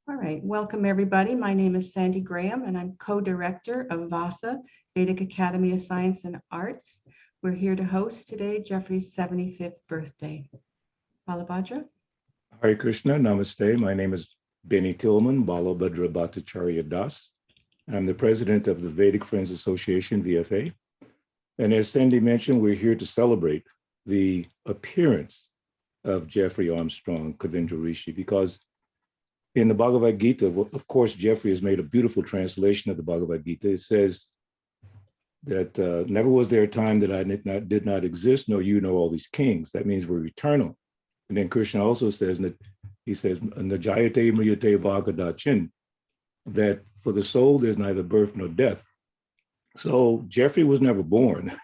All right, welcome everybody. My name is Sandi Graham and I'm co-director of VASA, Vedic Academy of Science and Arts. We're here to host today Jeffrey's 75th birthday. Balabhadra. Hare Krishna, Namaste. My name is Benny Tillman, Balabhadra Bhattacharya Das. I'm the president of the Vedic Friends Association, VFA. And as Sandi mentioned, we're here to celebrate the appearance of Jeffrey Armstrong, Kavindra Rishi, because in the Bhagavad Gita, of course, Jeffrey has made a beautiful translation of the Bhagavad Gita. It says that never was there a time that I did not exist, nor you know all these kings. That means we're eternal. And then Krishna also says, he says, Najayate mriyate bhagadachin, that for the soul, there's neither birth nor death. So Jeffrey was never born.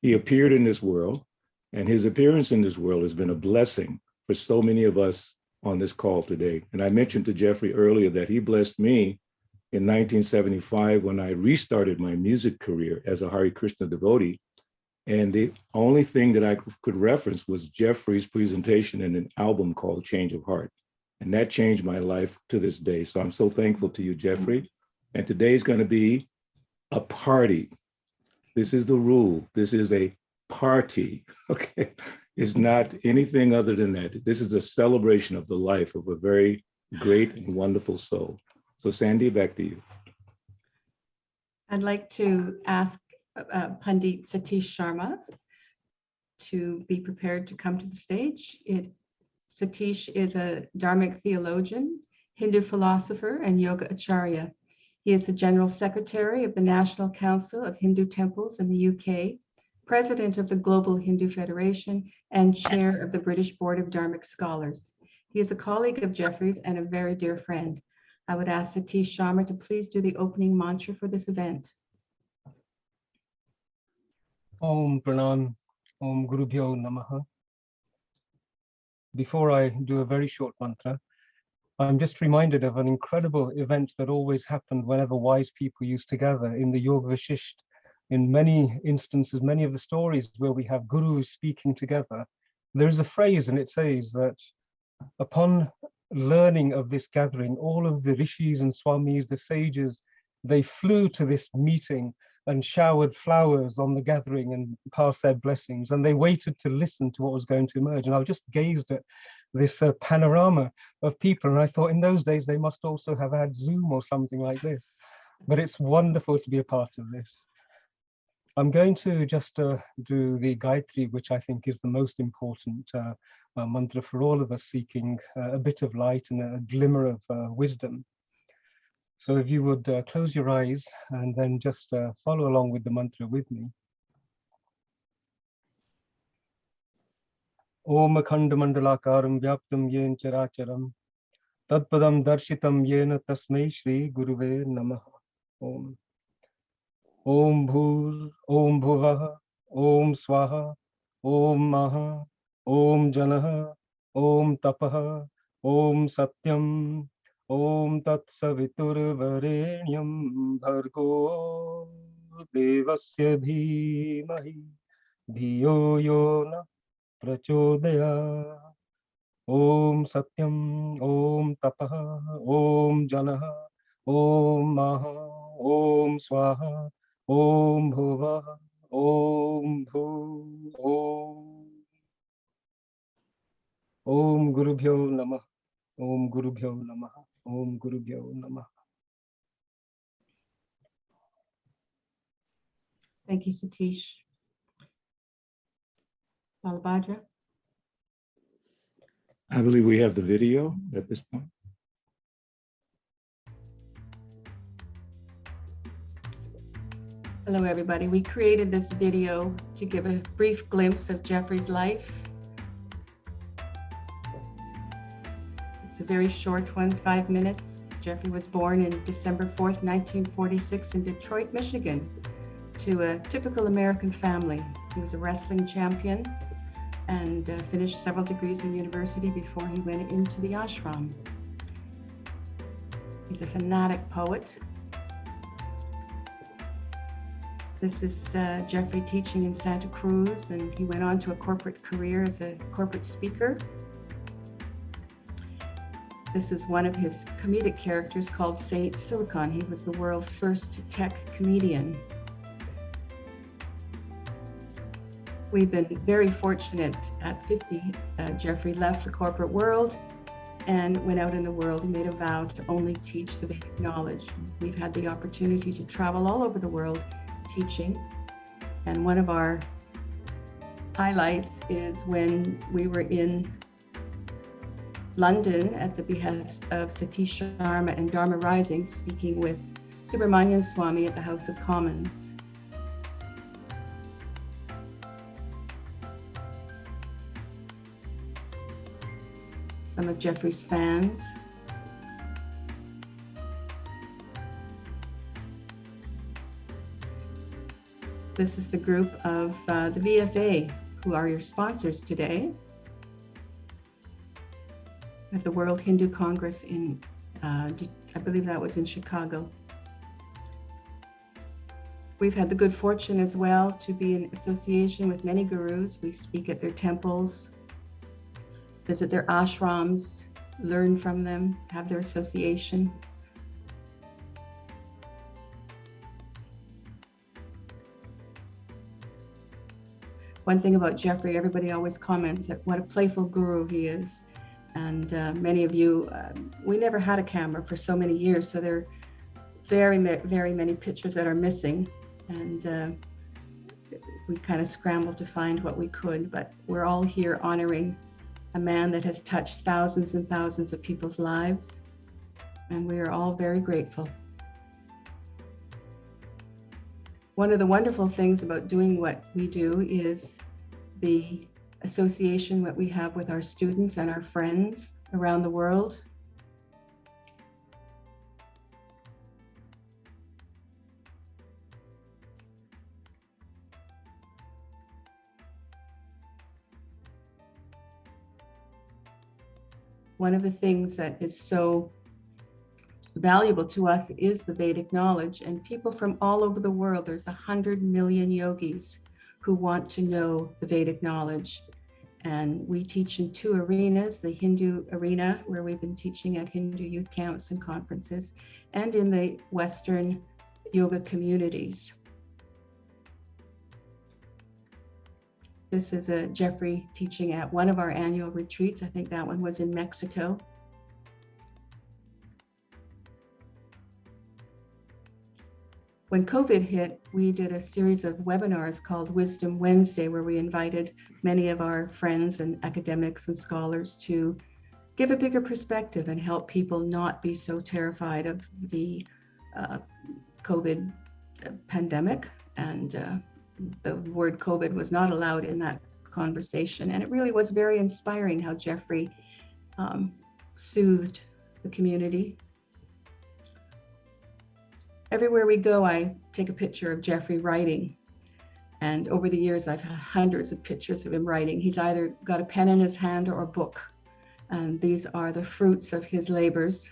He appeared in this world, and his appearance in this world has been a blessing for so many of us on this call today. And I mentioned to Jeffrey earlier that he blessed me in 1975 when I restarted my music career as a Hare Krishna devotee. And the only thing that I could reference was Jeffrey's presentation in an album called Change of Heart. And that changed my life to this day. So I'm so thankful to you, Jeffrey. And today's going to be a party. This is the rule. This is a party, okay? It's not anything other than that. This is a celebration of the life of a very great and wonderful soul. So Sandi, back to you. I'd like to ask Pandit Satish Sharma to be prepared to come to the stage. Satish is a Dharmic theologian, Hindu philosopher, and yoga acharya. He is the General Secretary of the National Council of Hindu Temples in the UK, President of the Global Hindu Federation, and Chair of the British Board of Dharmic Scholars. He is a colleague of Jeffrey's and a very dear friend. I would ask Satish Sharma to please do the opening mantra for this event. Om Pranam, Om Gurubhyo Namaha. Before I do a very short mantra, I'm just reminded of an incredible event that always happened whenever wise people used to gather in the Yoga Vashisht. In many instances, many of the stories where we have gurus speaking together, there is a phrase and it says that upon learning of this gathering, all of the rishis and swamis, the sages, they flew to this meeting and showered flowers on the gathering and passed their blessings. And they waited to listen to what was going to emerge. And I just gazed at this panorama of people. And I thought in those days, they must also have had Zoom or something like this. But it's wonderful to be a part of this. I'm going to just do the Gayatri, which I think is the most important mantra for all of us seeking a bit of light and a glimmer of wisdom. So if you would close your eyes and then just follow along with the mantra with me. Om Akhanda Mandalakaram Vyaptam Yen Characharam Tatpadam Darshitam Yena Tasmai Shri Guruve Namaha. Om. Om Bhur, Om Bhuvah, Om Swaha, Om Maha, Om Janaha, Om Tapaha, Om Satyam, Om Tat Savitur Varenyam Bhargo Devasya Dhimahi Dhiyo Yona Prachodaya. Om Satyam, Om Tapaha, Om Janaha, Om Maha, Om Swaha, Om Bhuva, Om Bhu, Om Gurubhyo Namah, Om Gurubhyo Namah, Om Gurubhyo Namah. Thank you, Satish. Balabhadra. I believe we have the video at this point. Hello, everybody. We created this video to give a brief glimpse of Jeffrey's life. It's a very short one, 5 minutes. Jeffrey was born in December 4th, 1946 in Detroit, Michigan, to a typical American family. He was a wrestling champion and finished several degrees in university before he went into the ashram. He's a fanatic poet. This is Jeffrey teaching in Santa Cruz, and he went on to a corporate career as a corporate speaker. This is one of his comedic characters called Saint Silicon. He was the world's first tech comedian. We've been very fortunate. At 50, Jeffrey left the corporate world and went out in the world and made a vow to only teach the Vedic knowledge. We've had the opportunity to travel all over the world teaching. And one of our highlights is when we were in London at the behest of Satish Sharma and Dharma Rising, speaking with Subramanian Swami at the House of Commons. Some of Jeffrey's fans. This is the group of the VFA, who are your sponsors today at the World Hindu Congress in, I believe that was in Chicago. We've had the good fortune as well to be in association with many gurus. We speak at their temples, visit their ashrams, learn from them, have their association. One thing about Jeffrey, everybody always comments that what a playful guru he is. And many of you, we never had a camera for so many years, so there are very many pictures that are missing. And we kind of scrambled to find what we could, but we're all here honoring a man that has touched thousands and thousands of people's lives. And we are all very grateful. One of the wonderful things about doing what we do is the association that we have with our students and our friends around the world. One of the things that is so valuable to us is the Vedic knowledge, and people from all over the world, there's 100 million yogis who want to know the Vedic knowledge. And we teach in two arenas, the Hindu arena, where we've been teaching at Hindu youth camps and conferences, and in the Western yoga communities. This is a Jeffrey teaching at one of our annual retreats. I think that one was in Mexico. When COVID hit, we did a series of webinars called Wisdom Wednesday, where we invited many of our friends and academics and scholars to give a bigger perspective and help people not be so terrified of the COVID pandemic. And the word COVID was not allowed in that conversation. And it really was very inspiring how Jeffrey soothed the community. Everywhere we go, I take a picture of Jeffrey writing. And over the years, I've had hundreds of pictures of him writing. He's either got a pen in his hand or a book. And these are the fruits of his labors.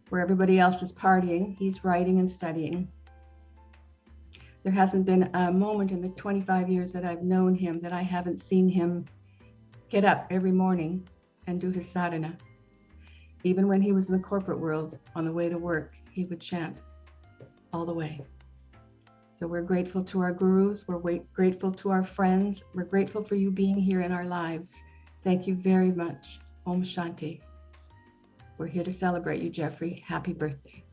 Where everybody else is partying, he's writing and studying. There hasn't been a moment in the 25 years that I've known him that I haven't seen him get up every morning and do his sadhana. Even when he was in the corporate world, on the way to work, he would chant all the way. So we're grateful to our gurus, we're grateful to our friends, we're grateful for you being here in our lives. Thank you very much. Om Shanti. We're here to celebrate you, Jeffrey. Happy birthday.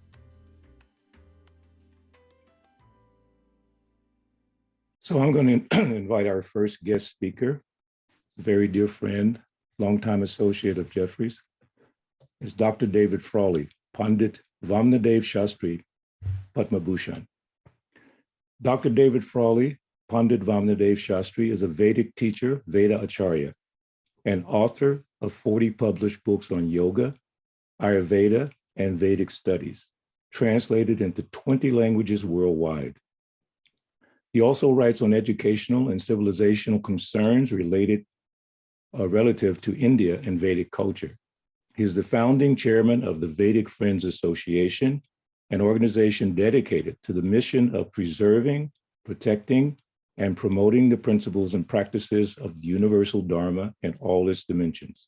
So I'm going to invite our first guest speaker, a very dear friend, longtime associate of Jeffrey's. It's Dr. David Frawley, Pandit Vamnadev Shastri Padma Bhushan. Dr. David Frawley, Pandit Vamnadev Shastri, is a Vedic teacher, Veda Acharya, and author of 40 published books on yoga, Ayurveda, and Vedic studies, translated into 20 languages worldwide. He also writes on educational and civilizational concerns relative to India and Vedic culture. He is the founding chairman of the Vedic Friends Association, an organization dedicated to the mission of preserving, protecting, and promoting the principles and practices of the universal Dharma in all its dimensions.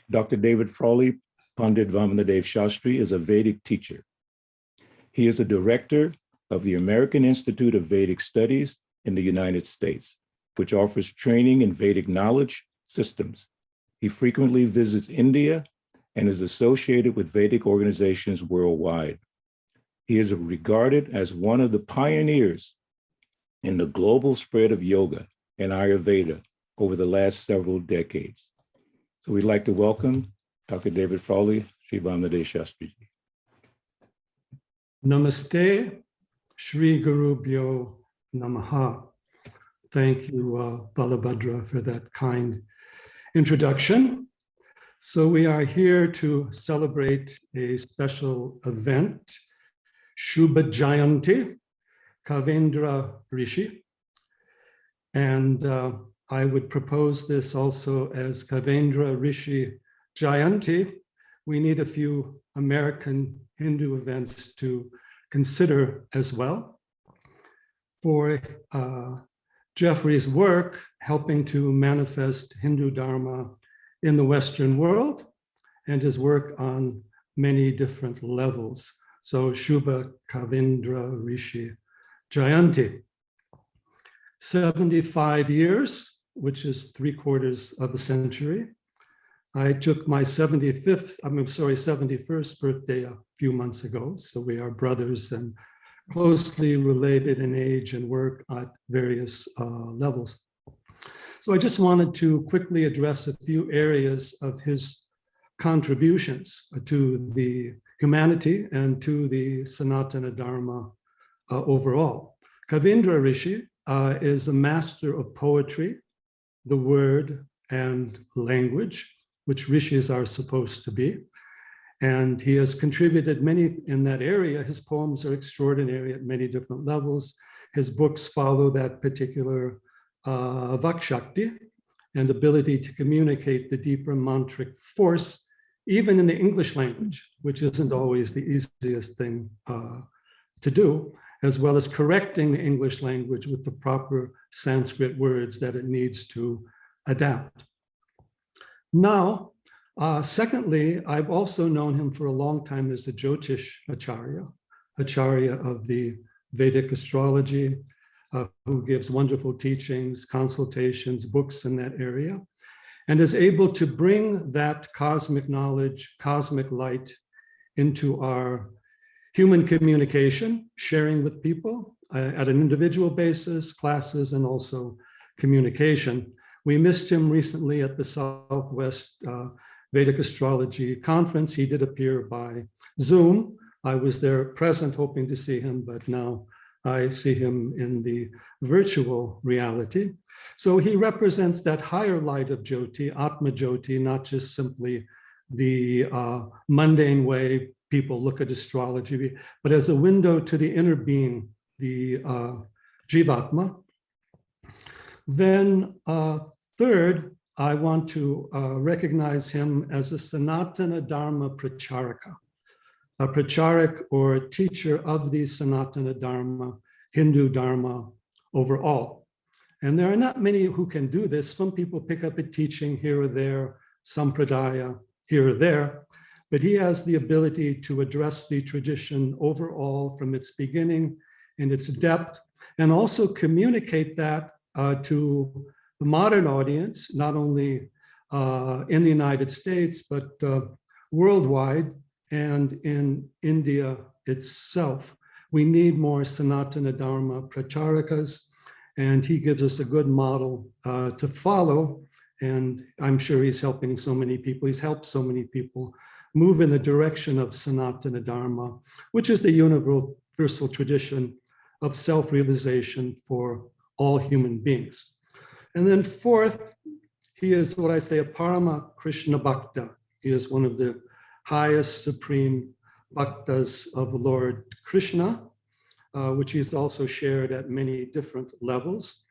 Dr. David Frawley Pandit Vamanadev Shastri is a Vedic teacher. He is the director of the American Institute of Vedic Studies in the United States, which offers training in Vedic knowledge systems. He frequently visits India and is associated with Vedic organizations worldwide. He is regarded as one of the pioneers in the global spread of yoga and Ayurveda over the last several decades. So we'd like to welcome Dr. David Frawley, Shri Vamanadev Shastri. Namaste, Shri Gurubhyo Namaha. Thank you, Balabhadra, for that kind introduction. So we are here to celebrate a special event, Shubha Jayanti, Kavindra Rishi. And I would propose this also as Kavindra Rishi Jayanti. We need a few American Hindu events to consider as well. For Jeffrey's work helping to manifest Hindu Dharma in the Western world, and his work on many different levels. So Shubha Kavindra Rishi Jayanti. 75 years, which is 3/4 of a century. I took my 71st birthday a few months ago. So we are brothers and closely related in age and work at various levels. So I just wanted to quickly address a few areas of his contributions to the humanity and to the Sanatana Dharma overall. Kavindra Rishi is a master of poetry, the word, and language, which rishis are supposed to be. And he has contributed many in that area. His poems are extraordinary at many different levels. His books follow that particular Vakshakti and ability to communicate the deeper mantric force, even in the English language, which isn't always the easiest thing to do, as well as correcting the English language with the proper Sanskrit words that it needs to adapt. Now, secondly, I've also known him for a long time as the Jyotish Acharya of the Vedic astrology, who gives wonderful teachings, consultations, books in that area, and is able to bring that cosmic knowledge, cosmic light into our human communication, sharing with people at an individual basis, classes, and also communication. We missed him recently at the Southwest Vedic Astrology Conference. He did appear by Zoom. I was there present hoping to see him, but now I see him in the virtual reality. So he represents that higher light of Jyoti, Atma Jyoti, not just simply the mundane way people look at astrology, but as a window to the inner being, the Jivatma. Then third, I want to recognize him as a Sanatana Dharma Pracharaka, a pracharak or teacher of the Sanatana Dharma, Hindu Dharma overall. And there are not many who can do this. Some people pick up a teaching here or there, sampradaya here or there, but he has the ability to address the tradition overall from its beginning and its depth, and also communicate that to the modern audience, not only in the United States, but worldwide and in India itself. We need more Sanatana Dharma Pracharakas, and he gives us a good model to follow. And I'm sure he's helping so many people. He's helped so many people move in the direction of Sanatana Dharma, which is the universal tradition of self-realization for all human beings. And then fourth, he is what I say, a Parama Krishna Bhakta. He is one of the highest supreme bhaktas of Lord Krishna, which he's also shared at many different levels.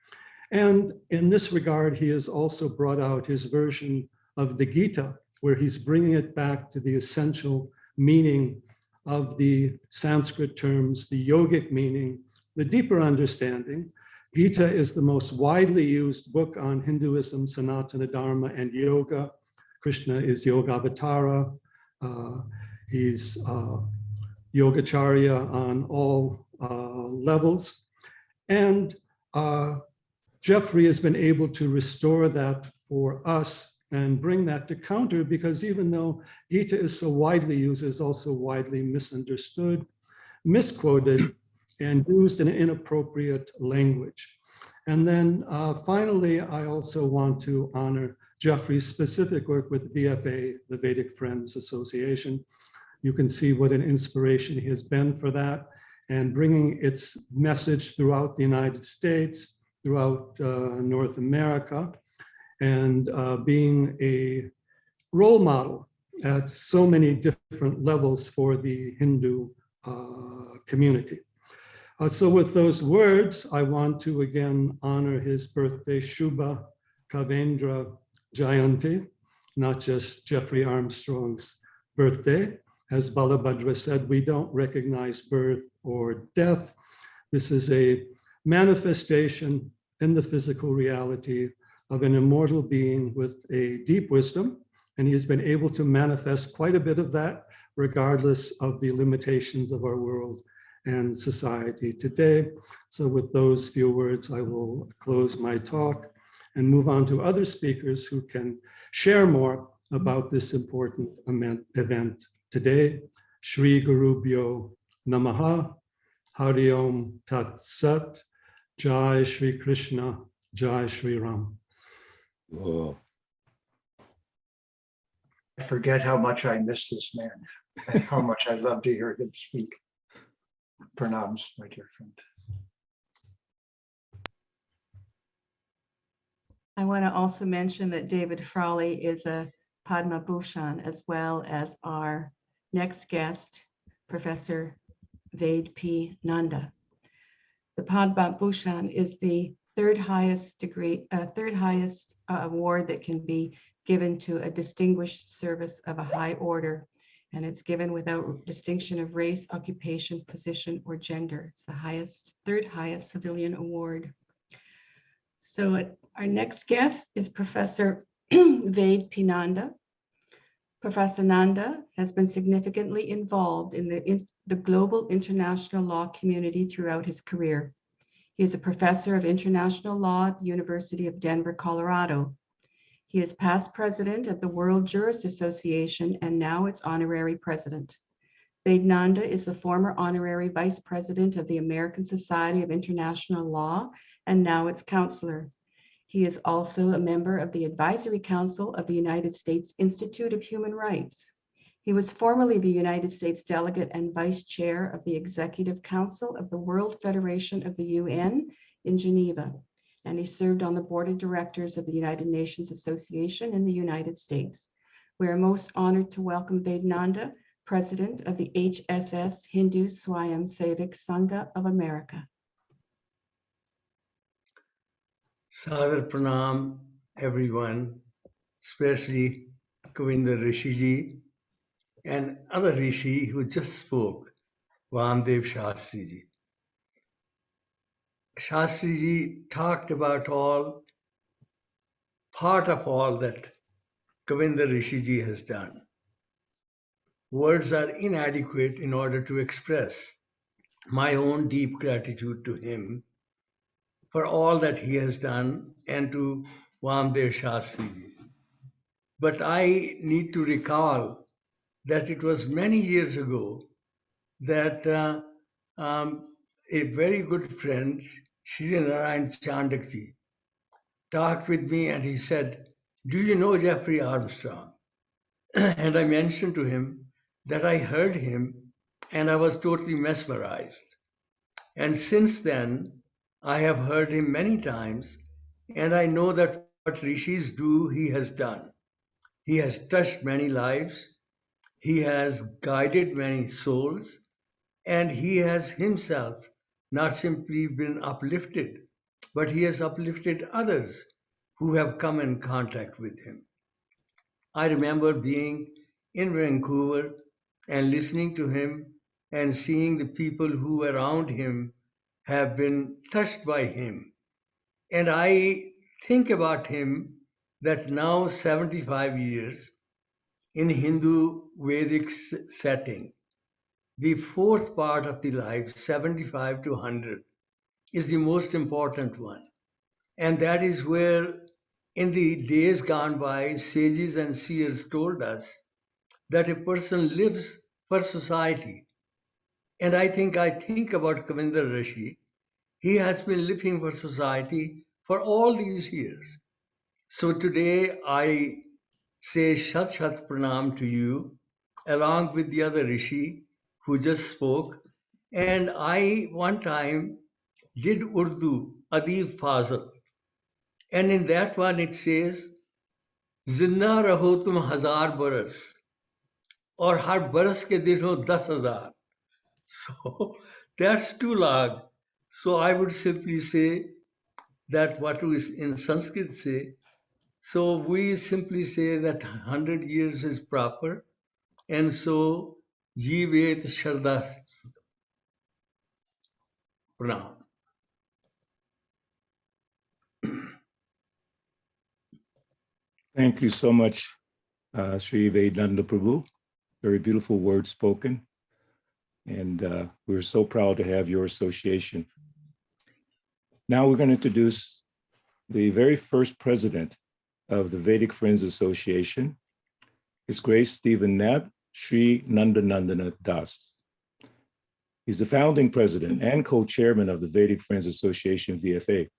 And in this regard, he has also brought out his version of the Gita, where he's bringing it back to the essential meaning of the Sanskrit terms, the yogic meaning, the deeper understanding. Gita is the most widely used book on Hinduism, Sanatana Dharma, and yoga. Krishna is Yogavatara. He's Yogacharya on all levels. And Jeffrey has been able to restore that for us and bring that to counter, because even though Gita is so widely used, it's also widely misunderstood, misquoted, and used in inappropriate language. And then finally, I also want to honor Jeffrey's specific work with VFA, the Vedic Friends Association. You can see what an inspiration he has been for that, and bringing its message throughout the United States, throughout North America, and being a role model at so many different levels for the Hindu community. So with those words, I want to again honor his birthday, Shubha Kavindra Jayanti, not just Jeffrey Armstrong's birthday. As Balabhadra said, we don't recognize birth or death. This is a manifestation in the physical reality of an immortal being with a deep wisdom, and he has been able to manifest quite a bit of that, regardless of the limitations of our world and society today. So with those few words, I will close my talk and move on to other speakers who can share more about this important event today. Shri Gurubhyo Namaha, Hari Om Tat Sat, Jai Shri Krishna, Jai Shri Ram. Whoa. I forget how much I miss this man and how much I love to hear him speak. Pranams, my dear friend. I want to also mention that David Frawley is a Padma Bhushan, as well as our next guest, Professor Ved P. Nanda. The Padma Bhushan is the third highest degree, third highest award that can be given to a distinguished service of a high order, and it's given without distinction of race, occupation, position, or gender. It's the highest, third highest civilian award. So our next guest is Professor Ved P. Nanda. Professor Nanda has been significantly involved in the global international law community throughout his career. He is a professor of international law at the University of Denver, Colorado. He is past president of the World Jurist Association and now its honorary president. Ved Nanda is the former honorary vice president of the American Society of International Law and now its counselor. He is also a member of the Advisory Council of the United States Institute of Human Rights. He was formerly the United States delegate and vice chair of the Executive Council of the World Federation of the UN in Geneva, and he served on the board of directors of the United Nations Association in the United States. We are most honored to welcome Ved Nanda, president of the HSS Hindu Swayam Sevak Sangha of America. Sadar Pranam, everyone, especially Kavindra Rishi ji and other Rishi who just spoke, Vamdev Shastri ji. Shastri ji talked about part of all that Kavindra Rishi ji has done. Words are inadequate in order to express my own deep gratitude to him for all that he has done and to Vamdev Shastri ji. But I need to recall that it was many years ago that a very good friend, Shri Narayan Chandak ji, talked with me and he said, "Do you know Jeffrey Armstrong?" And I mentioned to him that I heard him and I was totally mesmerized. And since then, I have heard him many times, and I know that what rishis do, he has done. He has touched many lives, he has guided many souls, and he has himself not simply been uplifted, but he has uplifted others who have come in contact with him. I remember being in Vancouver and listening to him and seeing the people who were around him have been touched by him. And I think about him that now 75 years, in Hindu Vedic setting, the fourth part of the life, 75 to 100, is the most important one. And that is where, in the days gone by, sages and seers told us that a person lives for society. And I think about Kavindra Rishi. He has been living for society for all these years. So today I say Shat Shat Pranam to you, along with the other Rishi who just spoke. And I one time did Urdu, Adib Fazal. And in that one it says, Zinda raho tum hazar baras, or har baras ke din ho 10,000. So that's too long. So I would simply say that what we in Sanskrit say. So we simply say that 100 years is proper. And so Jivet Shraddha Pranam. Thank you so much, Shri Vednanda Prabhu. Very beautiful words spoken. And we're so proud to have your association. Now we're going to introduce the very first president of the Vedic Friends Association, His Grace Stephen Knapp, Shri Nanda Nandana Das. He's the founding president and co-chairman of the Vedic Friends Association, VFA.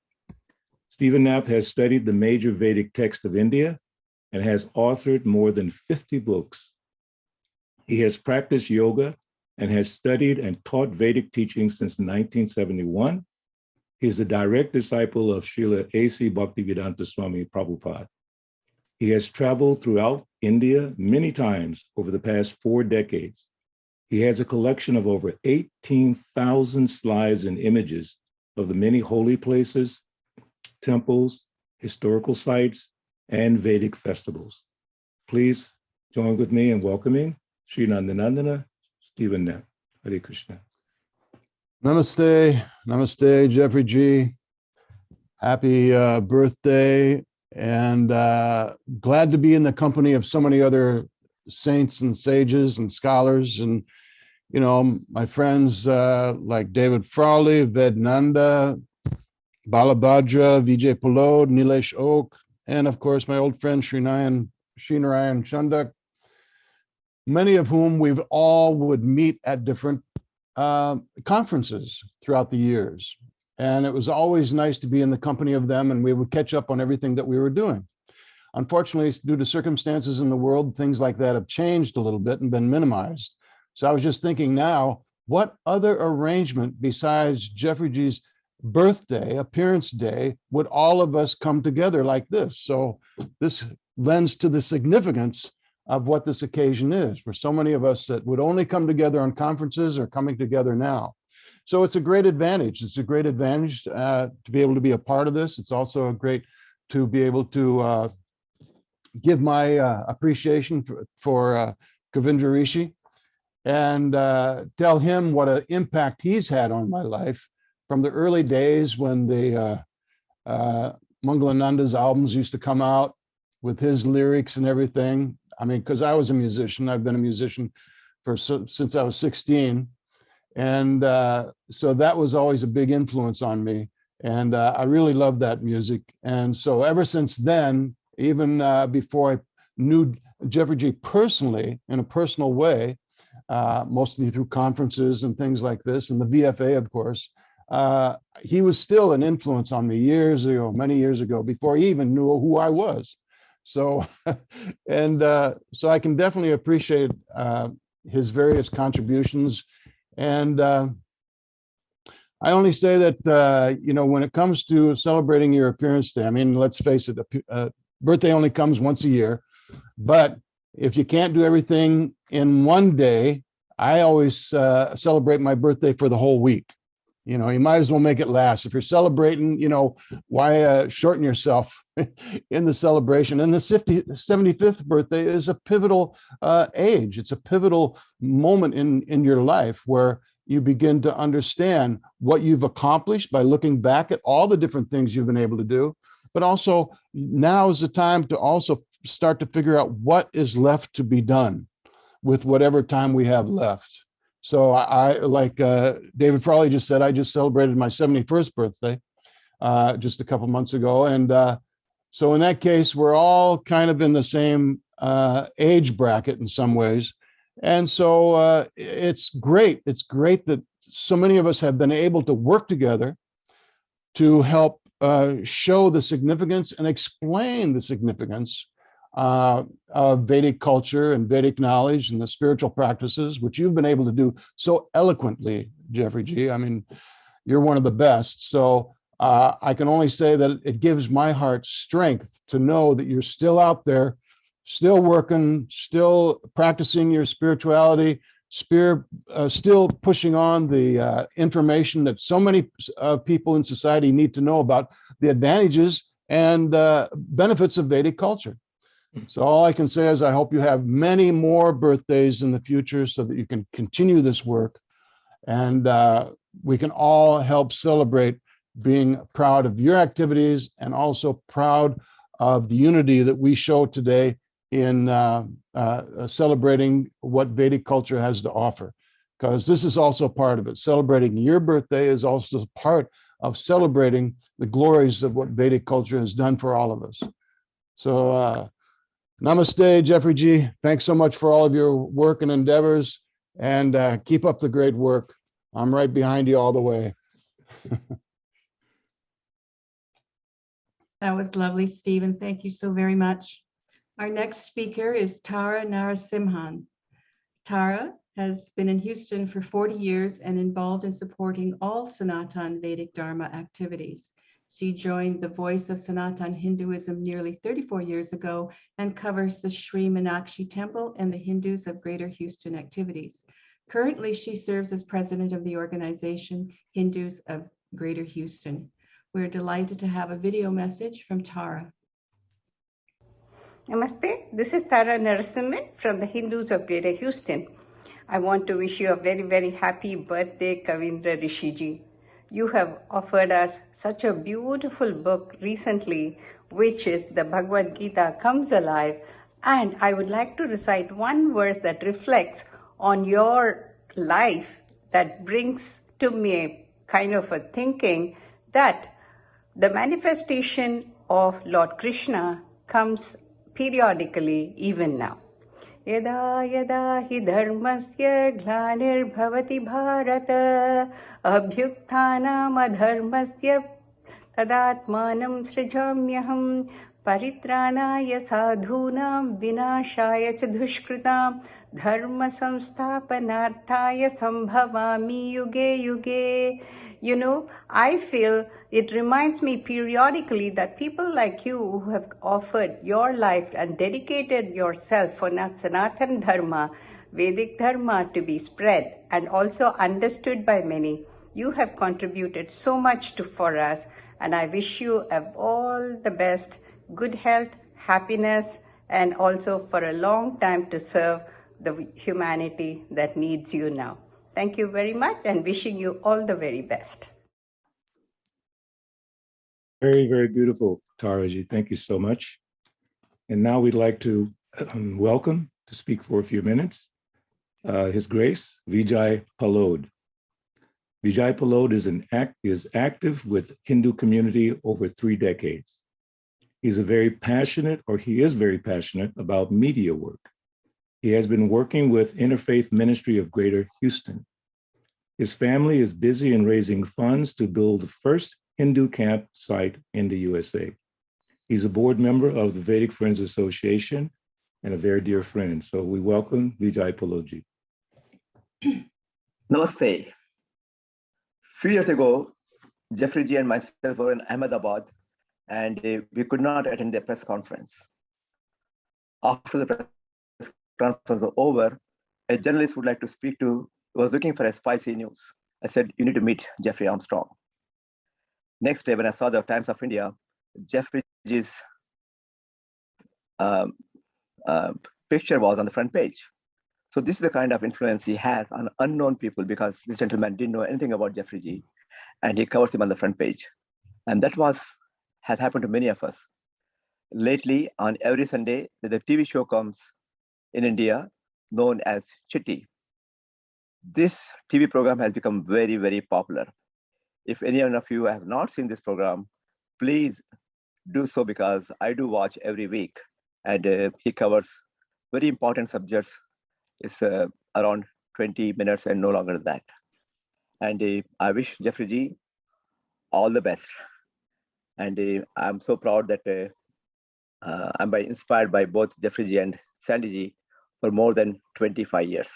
Stephen Knapp has studied the major Vedic texts of India and has authored more than 50 books. He has practiced yoga and has studied and taught Vedic teaching since 1971. He is a direct disciple of Srila A.C. Bhaktivedanta Swami Prabhupada. He has traveled throughout India many times over the past 4 decades. He has a collection of over 18,000 slides and images of the many holy places, temples, historical sites, and Vedic festivals. Please join with me in welcoming Sri Nandanandana Stephen Knapp. Hare Krishna. Namaste, namaste, Jeffrey G. Happy birthday, and glad to be in the company of so many other saints and sages and scholars, and you know, my friends like David Frawley, Ved Nanda, Balabhadra, Vijay Pallod, Nilesh Oak, and of course my old friend Shri Narayan Chandak, many of whom we've all would meet at different conferences throughout the years. And it was always nice to be in the company of them, and we would catch up on everything that we were doing. Unfortunately, due to circumstances in the world, things like that have changed a little bit and been minimized. So I was just thinking now, what other arrangement besides Jeffrey G's birthday, appearance day, would all of us come together like this? So this lends to the significance of what this occasion is, for so many of us that would only come together on conferences are coming together now. So it's a great advantage. It's a great advantage to be able to be a part of this. It's also a great to be able to give my appreciation for Kavindra Rishi and tell him what an impact he's had on my life from the early days when the Mangalananda's albums used to come out with his lyrics and everything. I mean, because I was a musician, I've been a musician since I was 16. And so that was always a big influence on me. And I really loved that music. And so ever since then, even before I knew Jeffrey G personally, in a personal way, mostly through conferences and things like this, and the VFA, of course, he was still an influence on me years ago, many years ago, before he even knew who I was. So, and so I can definitely appreciate his various contributions. And I only say that, you know, when it comes to celebrating your appearance day, I mean, let's face it, birthday only comes once a year. But if you can't do everything in one day, I always celebrate my birthday for the whole week. You know, you might as well make it last. If you're celebrating, you know, why shorten yourself in the celebration? And the 75th birthday is a pivotal age. It's a pivotal moment in your life where you begin to understand what you've accomplished by looking back at all the different things you've been able to do. But also now is the time to also start to figure out what is left to be done with whatever time we have left. So I like David Frawley just said, I just celebrated my 71st birthday just a couple months ago. And so in that case, we're all kind of in the same age bracket in some ways. And so it's great. It's great that so many of us have been able to work together to help show the significance and explain the significance of Vedic culture and Vedic knowledge and the spiritual practices, which you've been able to do so eloquently, Jeffrey G. I mean, you're one of the best. So I can only say that it gives my heart strength to know that you're still out there, still working, still practicing your spirituality, still pushing on the information that so many people in society need to know about the advantages and benefits of Vedic culture. So all I can say is I hope you have many more birthdays in the future so that you can continue this work, and we can all help celebrate being proud of your activities and also proud of the unity that we show today in celebrating what Vedic culture has to offer, because this is also part of it. Celebrating your birthday is also part of celebrating the glories of what Vedic culture has done for all of us. So namaste, Jeffrey G. Thanks so much for all of your work and endeavors, and keep up the great work. I'm right behind you all the way. That was lovely, Stephen. Thank you so very much. Our next speaker is Thara Narasimhan. Thara has been in Houston for 40 years and involved in supporting all Sanatan Vedic Dharma activities. She joined the Voice of Sanatan Hinduism nearly 34 years ago and covers the Shri Meenakshi Temple and the Hindus of Greater Houston activities. Currently, she serves as president of the organization Hindus of Greater Houston. We're delighted to have a video message from Thara. Namaste, this is Thara Narasimhan from the Hindus of Greater Houston. I want to wish you a very, very happy birthday, Kavindra Rishi ji. You have offered us such a beautiful book recently, which is the Bhagavad Gita Comes Alive. And I would like to recite one verse that reflects on your life that brings to me a kind of a thinking that the manifestation of Lord Krishna comes periodically even now. Yada yada hi dharmasya glanir bharata abhyuktanam adharmasya tadatmanam srijamyaham paritranaya sadhunam vinashaya cha dushkritam dharma samsthapanarthaya sambhavami yuge yuge. You know, I feel it reminds me periodically that people like you who have offered your life and dedicated yourself for Sanatan Dharma, Vedic Dharma to be spread and also understood by many, you have contributed so much for us, and I wish you all the best, good health, happiness, and also for a long time to serve the humanity that needs you now. Thank you very much and wishing you all the very best. Very, very beautiful, Taraji. Thank you so much. And now we'd like to welcome to speak for a few minutes, His Grace, Vijay Pallowed. Vijay Pallowed is active with Hindu community over 3 decades. He is very passionate about media work. He has been working with Interfaith Ministry of Greater Houston. His family is busy in raising funds to build the first Hindu camp site in the USA. He's a board member of the Vedic Friends Association and a very dear friend. So we welcome Vijay Pallowed. Namaste. A few years ago, Jeffrey G and myself were in Ahmedabad, and we could not attend the press conference. After the press conference was over, a journalist would like to speak to, was looking for a spicy news. I said, you need to meet Jeffrey Armstrong. Next day, when I saw the Times of India, Jeffrey G's picture was on the front page. So this is the kind of influence he has on unknown people, because this gentleman didn't know anything about Jeffrey G, and he covers him on the front page. And that has happened to many of us. lately, on every Sunday, the TV show comes in India known as Chitti. This TV program has become very, very popular. If any one of you have not seen this program, please do so, because I do watch every week, and he covers very important subjects. It's around 20 minutes and no longer than that. And I wish Jeffrey ji all the best. And I'm so proud that I'm inspired by both Jeffrey ji and Sandi ji for more than 25 years.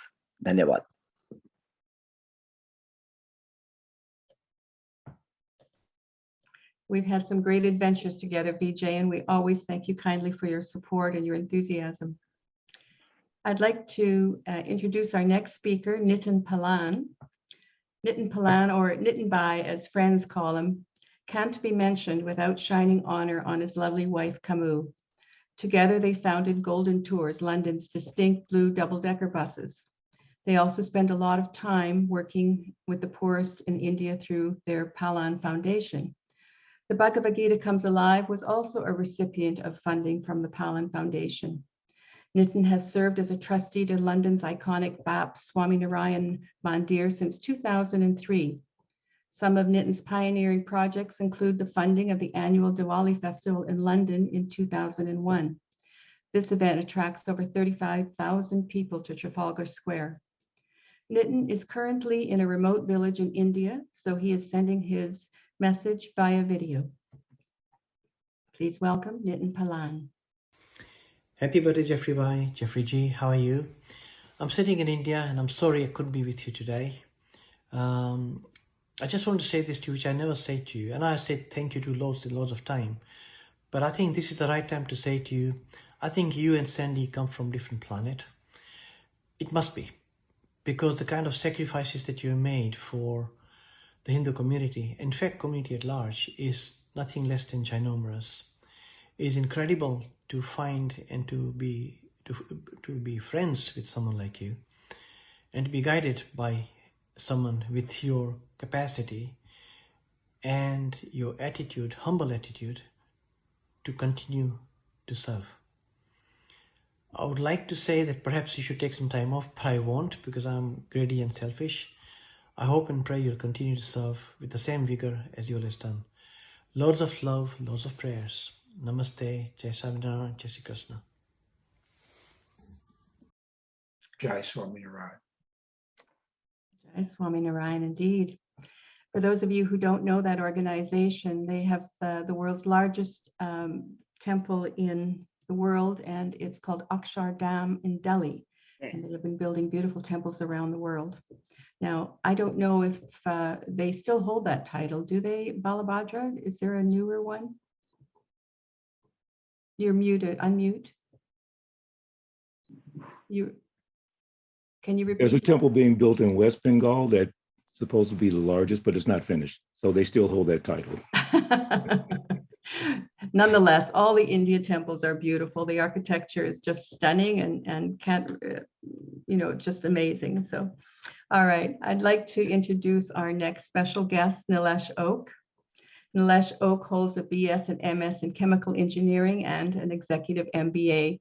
Dhanyavad. We've had some great adventures together, Vijay, and we always thank you kindly for your support and your enthusiasm. I'd like to introduce our next speaker, Nitin Palan. Nitin Palan, or Nitin Bai, as friends call him, can't be mentioned without shining honor on his lovely wife, Kamu. Together, they founded Golden Tours, London's distinct blue double-decker buses. They also spend a lot of time working with the poorest in India through their Palan Foundation. The Bhagavad Gita Comes Alive was also a recipient of funding from the Palan Foundation. Nitin has served as a trustee to London's iconic BAP Swami Narayan Mandir since 2003. Some of Nitin's pioneering projects include the funding of the annual Diwali festival in London in 2001. This event attracts over 35,000 people to Trafalgar Square. Nitin is currently in a remote village in India, so he is sending his message via video. Please welcome Nitin Palan. Happy birthday, Jeffrey Bhai. Jeffrey Ji, how are you? I'm sitting in India and I'm sorry I couldn't be with you today. I just want to say this to you, which I never say to you. And I said thank you to loads and loads of time. But I think this is the right time to say to you, I think you and Sandi come from different planet. It must be. Because the kind of sacrifices that you made for the Hindu community, in fact, community at large, is nothing less than ginormous. It is incredible to find and to be friends with someone like you, and to be guided by someone with your capacity and your attitude, humble attitude, to continue to serve. I would like to say that perhaps you should take some time off, but I won't, because I'm greedy and selfish. I hope and pray you'll continue to serve with the same vigor as you always done. Loads of love, loads of prayers. Namaste, Jai Swaminarayan, Jai Shri Krishna. Jai Swami Narayan. Jai Swami Narayan, indeed. For those of you who don't know that organization, they have the world's largest temple in the world, and it's called Akshardham in Delhi. And they have been building beautiful temples around the world. Now, I don't know if they still hold that title. Do they, Balabhadra? Is there a newer one? You're muted. Unmute. Can you repeat? There's a temple being built in West Bengal that's supposed to be the largest, but it's not finished. So they still hold that title. Nonetheless, all the India temples are beautiful. The architecture is just stunning and can't, it's just amazing. So, all right, I'd like to introduce our next special guest, Nilesh Oak. Nilesh Oak holds a BS and MS in chemical engineering and an executive MBA.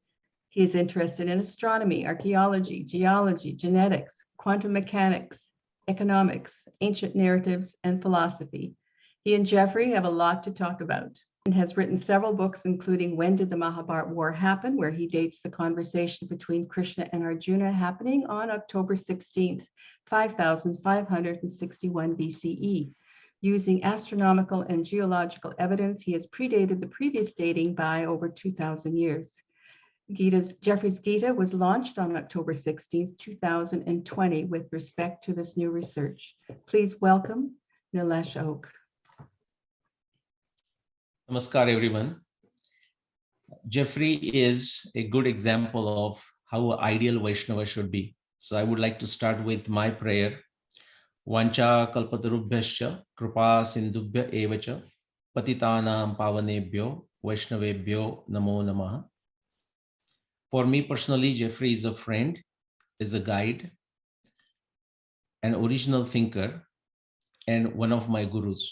He is interested in astronomy, archaeology, geology, genetics, quantum mechanics, economics, ancient narratives, and philosophy. He and Jeffrey have a lot to talk about and has written several books, including When Did the Mahabharata War Happen?, where he dates the conversation between Krishna and Arjuna happening on October 16th, 5561 BCE. Using astronomical and geological evidence, he has predated the previous dating by over 2,000 years. Jeffrey's Gita was launched on October 16th, 2020 with respect to this new research. Please welcome Nilesh Oak. Namaskar, everyone. Jeffrey is a good example of how an ideal Vaishnava should be. So I would like to start with my prayer. Vancha kalpatarubhyascha kripa sindubhya evacha patitanam pavanebhyo vaishnavebhyo namo namaha. For me personally, Jeffrey is a friend, is a guide, an original thinker, and one of my gurus.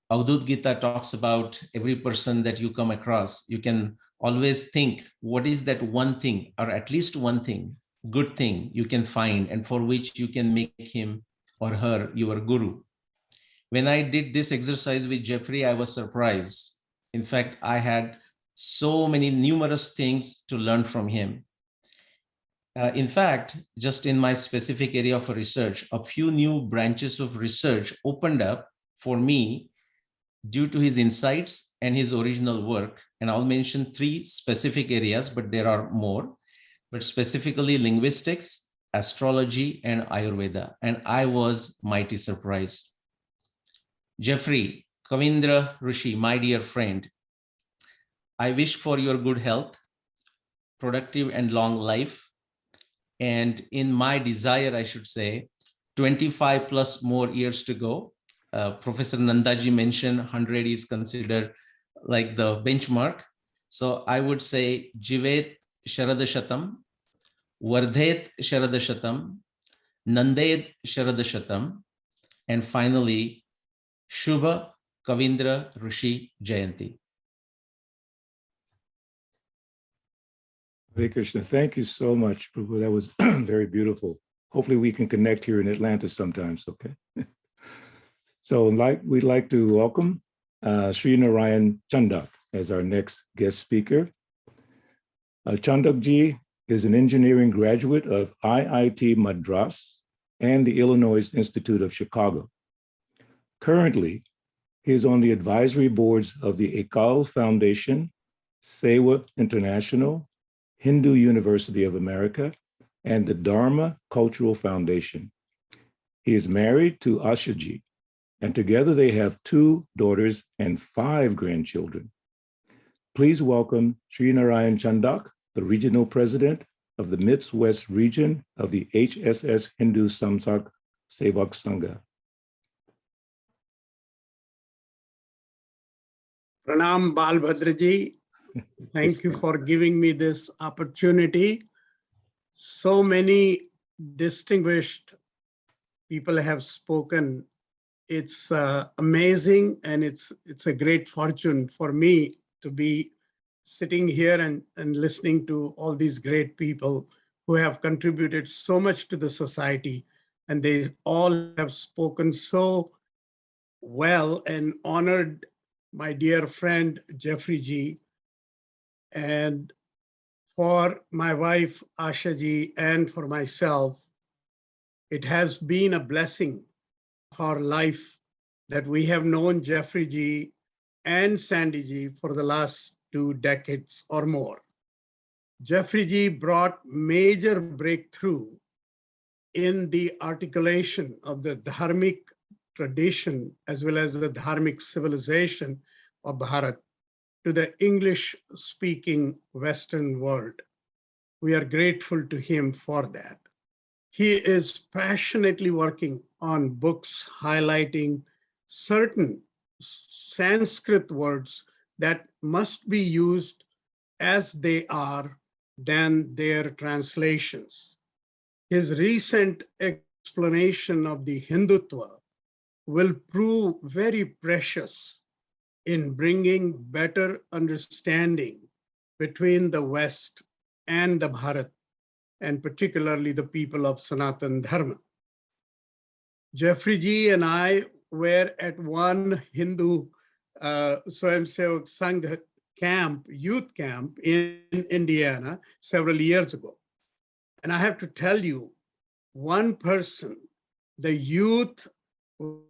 Bhagavad Gita talks about every person that you come across, you can always think, what is that one thing, or at least one thing, good thing you can find, and for which you can make him or her your guru. When I did this exercise with Jeffrey, I was surprised. In fact, I had so many numerous things to learn from him. In fact, just in my specific area of research, a few new branches of research opened up for me due to his insights and his original work. And I'll mention 3 specific areas, but there are more, but specifically linguistics, astrology, and Ayurveda. And I was mighty surprised. Jeffrey, Kavindra Rishi, my dear friend, I wish for your good health, productive and long life. And in my desire, I should say, 25 plus more years to go. Professor Nandaji mentioned 100 is considered like the benchmark. So I would say Jivet Sharadashatam, Vardhet Sharadashatam, Nanded Sharadashatam, and finally, Shubha Kavindra Rishi Jayanti. Hare Krishna, thank you so much, Prabhu. That was very beautiful. Hopefully we can connect here in Atlanta sometimes, okay? So we'd like to welcome Shri Narayan Chandak as our next guest speaker. Chandak ji is an engineering graduate of IIT Madras and the Illinois Institute of Chicago. Currently, he is on the advisory boards of the Ekal Foundation, Sewa International, Hindu University of America, and the Dharma Cultural Foundation. He is married to Ashaji, and together they have 2 daughters and 5 grandchildren. Please welcome Sri Narayan Chandak, the regional president of the Midwest region of the HSS Hindu Samsak Sevak Sangha. Pranam Balabhadra ji. Thank you for giving me this opportunity. So many distinguished people have spoken. It's amazing, and it's a great fortune for me to be sitting here and listening to all these great people who have contributed so much to the society, and they all have spoken so well and honored my dear friend Jeffrey ji, and for my wife Asha ji and for myself. It has been a blessing for life that we have known Jeffrey ji and Sandi ji for the last 2 decades or more. Jeffrey ji brought major breakthrough in the articulation of the dharmic tradition as well as the dharmic civilization of Bharat to the English-speaking Western world. We are grateful to him for that. He is passionately working on books highlighting certain Sanskrit words that must be used as they are than their translations. His recent explanation of the Hindutva will prove very precious in bringing better understanding between the West and the Bharat, and particularly the people of Sanatan Dharma. Jeffrey ji and I were at one Hindu Swayamsevak Sangha camp, youth camp in Indiana several years ago. And I have to tell you, one person, the youth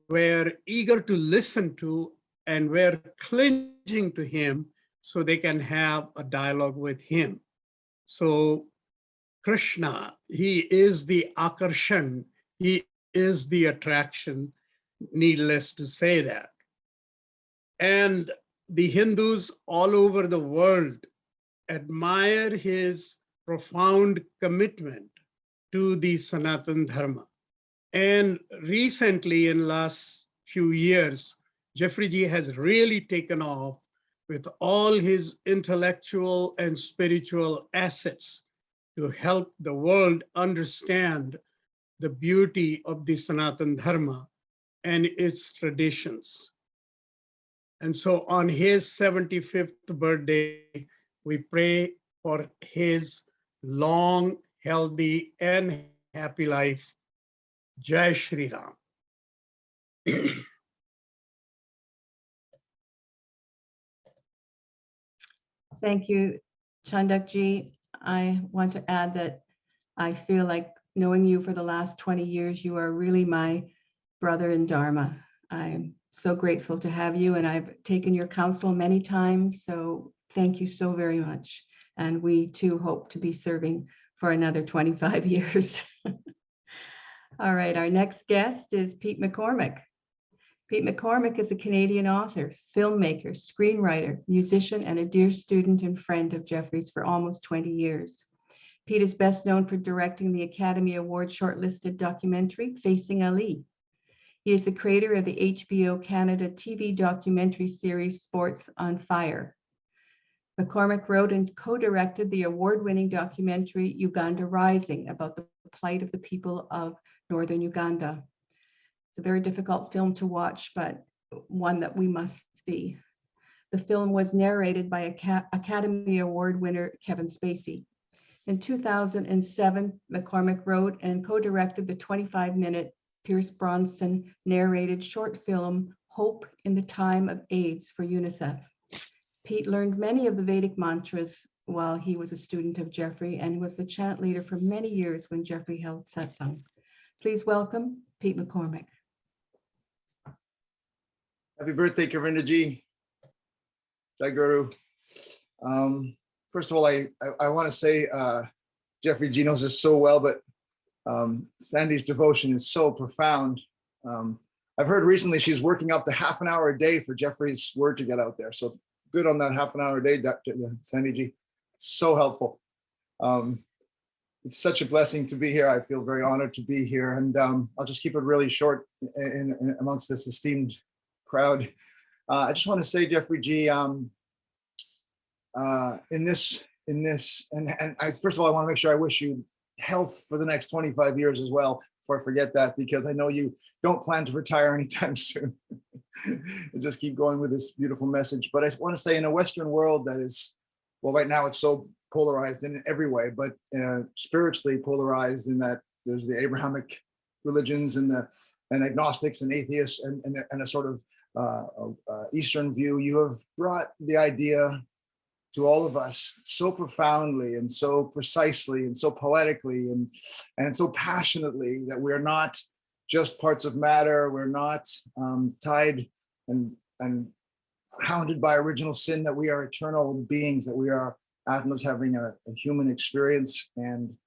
were eager to listen to and were clinging to him so they can have a dialogue with him. So Krishna, he is the akarshan, he is the attraction, needless to say that. And the Hindus all over the world admire his profound commitment to the Sanatan Dharma. And recently, in last few years, Jeffrey ji has really taken off with all his intellectual and spiritual assets to help the world understand the beauty of the Sanatan Dharma and its traditions. And so on his 75th birthday, we pray for his long, healthy, and happy life. Jai Shri Ram. Thank you, Chandak ji. I want to add that I feel like knowing you for the last 20 years, you are really my brother in Dharma. I'm so grateful to have you, and I've taken your counsel many times. So thank you so very much. And we too hope to be serving for another 25 years. All right, our next guest is Pete McCormick. Pete McCormick is a Canadian author, filmmaker, screenwriter, musician, and a dear student and friend of Jeffrey's for almost 20 years. Pete is best known for directing the Academy Award shortlisted documentary, Facing Ali. He is the creator of the HBO Canada TV documentary series, Sports on Fire. McCormick wrote and co-directed the award-winning documentary, Uganda Rising, about the plight of the people of Northern Uganda. It's a very difficult film to watch, but one that we must see. The film was narrated by Academy Award winner Kevin Spacey. In 2007, McCormick wrote and co-directed the 25-minute Pierce Bronson narrated short film, Hope in the Time of AIDS for UNICEF. Pete learned many of the Vedic mantras while he was a student of Jeffrey and was the chant leader for many years when Jeffrey held satsang. Please welcome Pete McCormick. Happy birthday, Kavindra ji. Jai Guru. First of all, I want to say Jeffrey G knows this so well, but Sandy's devotion is so profound. I've heard recently she's working up to half an hour a day for Jeffrey's word to get out there. So good on that half an hour a day, Sandy G. So helpful. It's such a blessing to be here. I feel very honored to be here, and I'll just keep it really short in amongst this esteemed crowd. I just want to say, Jeffrey G, in this, and I, first of all, I want to make sure I wish you health for the next 25 years as well, before I forget that, because I know you don't plan to retire anytime soon. Just keep going with this beautiful message. But I want to say, in a Western world that is, well, right now it's so polarized in every way, but spiritually polarized in that there's the Abrahamic religions and agnostics and atheists and a sort of Eastern view. You have brought the idea to all of us so profoundly and so precisely and so poetically and so passionately that we're not just parts of matter. We're not tied and hounded by original sin, that we are eternal beings, that we are Atmas having a human experience. And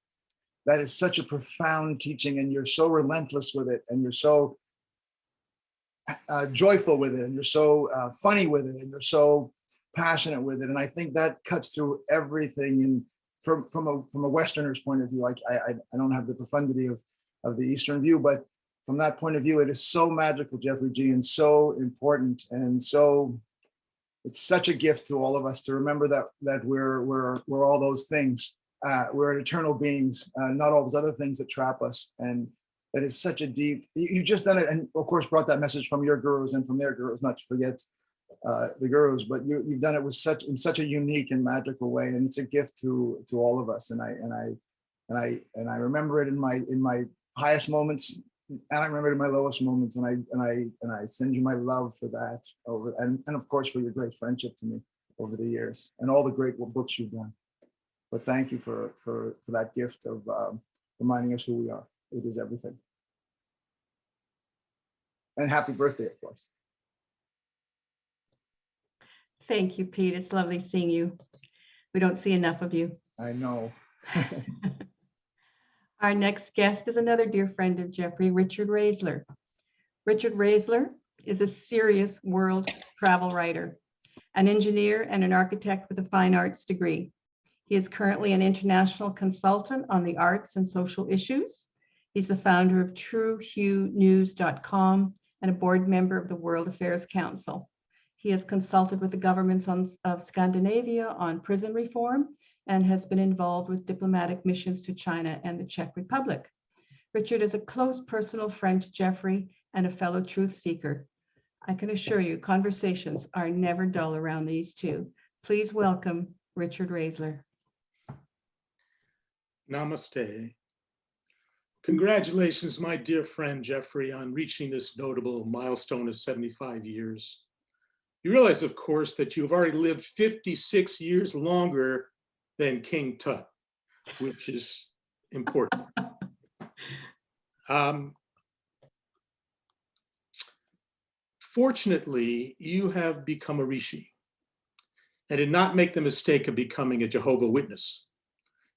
that is such a profound teaching, and you're so relentless with it, and you're so joyful with it, and you're so funny with it, and you're so passionate with it. And I think that cuts through everything. And from a Westerner's point of view, I don't have the profundity of the Eastern view, but from that point of view, it is so magical, Jeffrey G, and so important, and so it's such a gift to all of us to remember that we're all those things. We're eternal beings, not all those other things that trap us. And that is such a deep, you've just done it, and of course brought that message from your gurus and from their gurus, not to forget the gurus, but you've done it with in such a unique and magical way, and it's a gift to all of us. And I remember it in my highest moments, and I remember it in my lowest moments, and I send you my love for that and of course for your great friendship to me over the years and all the great books you've done. But thank you for that gift of reminding us who we are. It is everything. And happy birthday, of course. Thank you, Pete. It's lovely seeing you. We don't see enough of you. I know. Our next guest is another dear friend of Jeffrey, Richard Raisler. Richard Raisler is a serious world travel writer, an engineer and an architect with a fine arts degree. He is currently an international consultant on the arts and social issues. He's the founder of TrueHueNews.com and a board member of the World Affairs Council. He has consulted with the governments of Scandinavia on prison reform and has been involved with diplomatic missions to China and the Czech Republic. Richard is a close personal friend to Jeffrey and a fellow truth seeker. I can assure you, conversations are never dull around these two. Please welcome Richard Raisler. Namaste. Congratulations, my dear friend Jeffrey, on reaching this notable milestone of 75 years. You realize, of course, that you have already lived 56 years longer than King Tut, which is important. Fortunately, you have become a Rishi and did not make the mistake of becoming a Jehovah's Witness,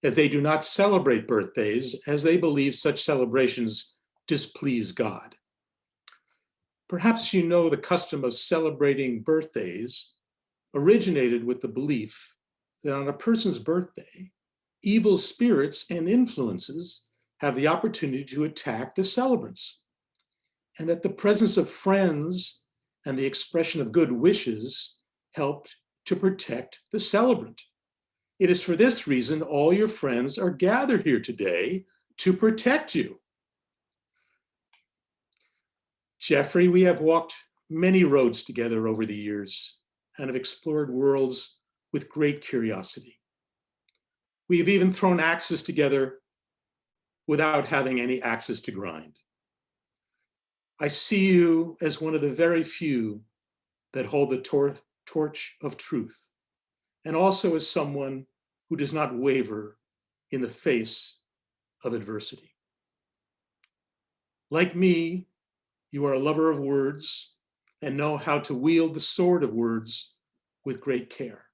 that they do not celebrate birthdays as they believe such celebrations displease God. Perhaps you know the custom of celebrating birthdays originated with the belief that on a person's birthday, evil spirits and influences have the opportunity to attack the celebrants, and that the presence of friends and the expression of good wishes helped to protect the celebrant. It is for this reason all your friends are gathered here today to protect you. Jeffrey, we have walked many roads together over the years and have explored worlds with great curiosity. We have even thrown axes together without having any axes to grind. I see you as one of the very few that hold the torch of truth, and also as someone who does not waver in the face of adversity. Like me, you are a lover of words and know how to wield the sword of words with great care.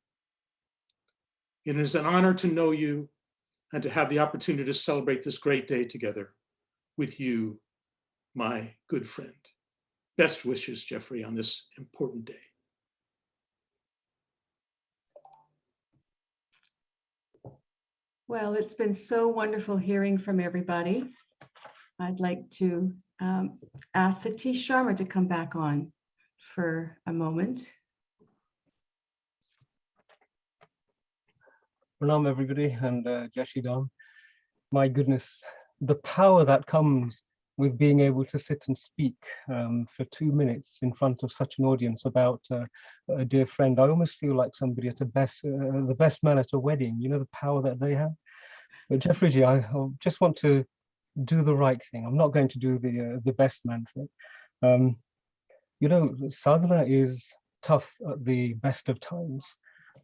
It is an honor to know you and to have the opportunity to celebrate this great day together with you, my good friend. Best wishes, Jeffrey, on this important day. Well, it's been so wonderful hearing from everybody. I'd like to ask Satish Sharma to come back on for a moment. Pranam, everybody, and Jai Shri Ram. My goodness, the power that comes with being able to sit and speak for 2 minutes in front of such an audience about a dear friend. I almost feel like somebody at the best man at a wedding, you know, the power that they have. But Jeffrey Ji, I just want to do the right thing. I'm not going to do the best man thing. You know, sadhana is tough at the best of times.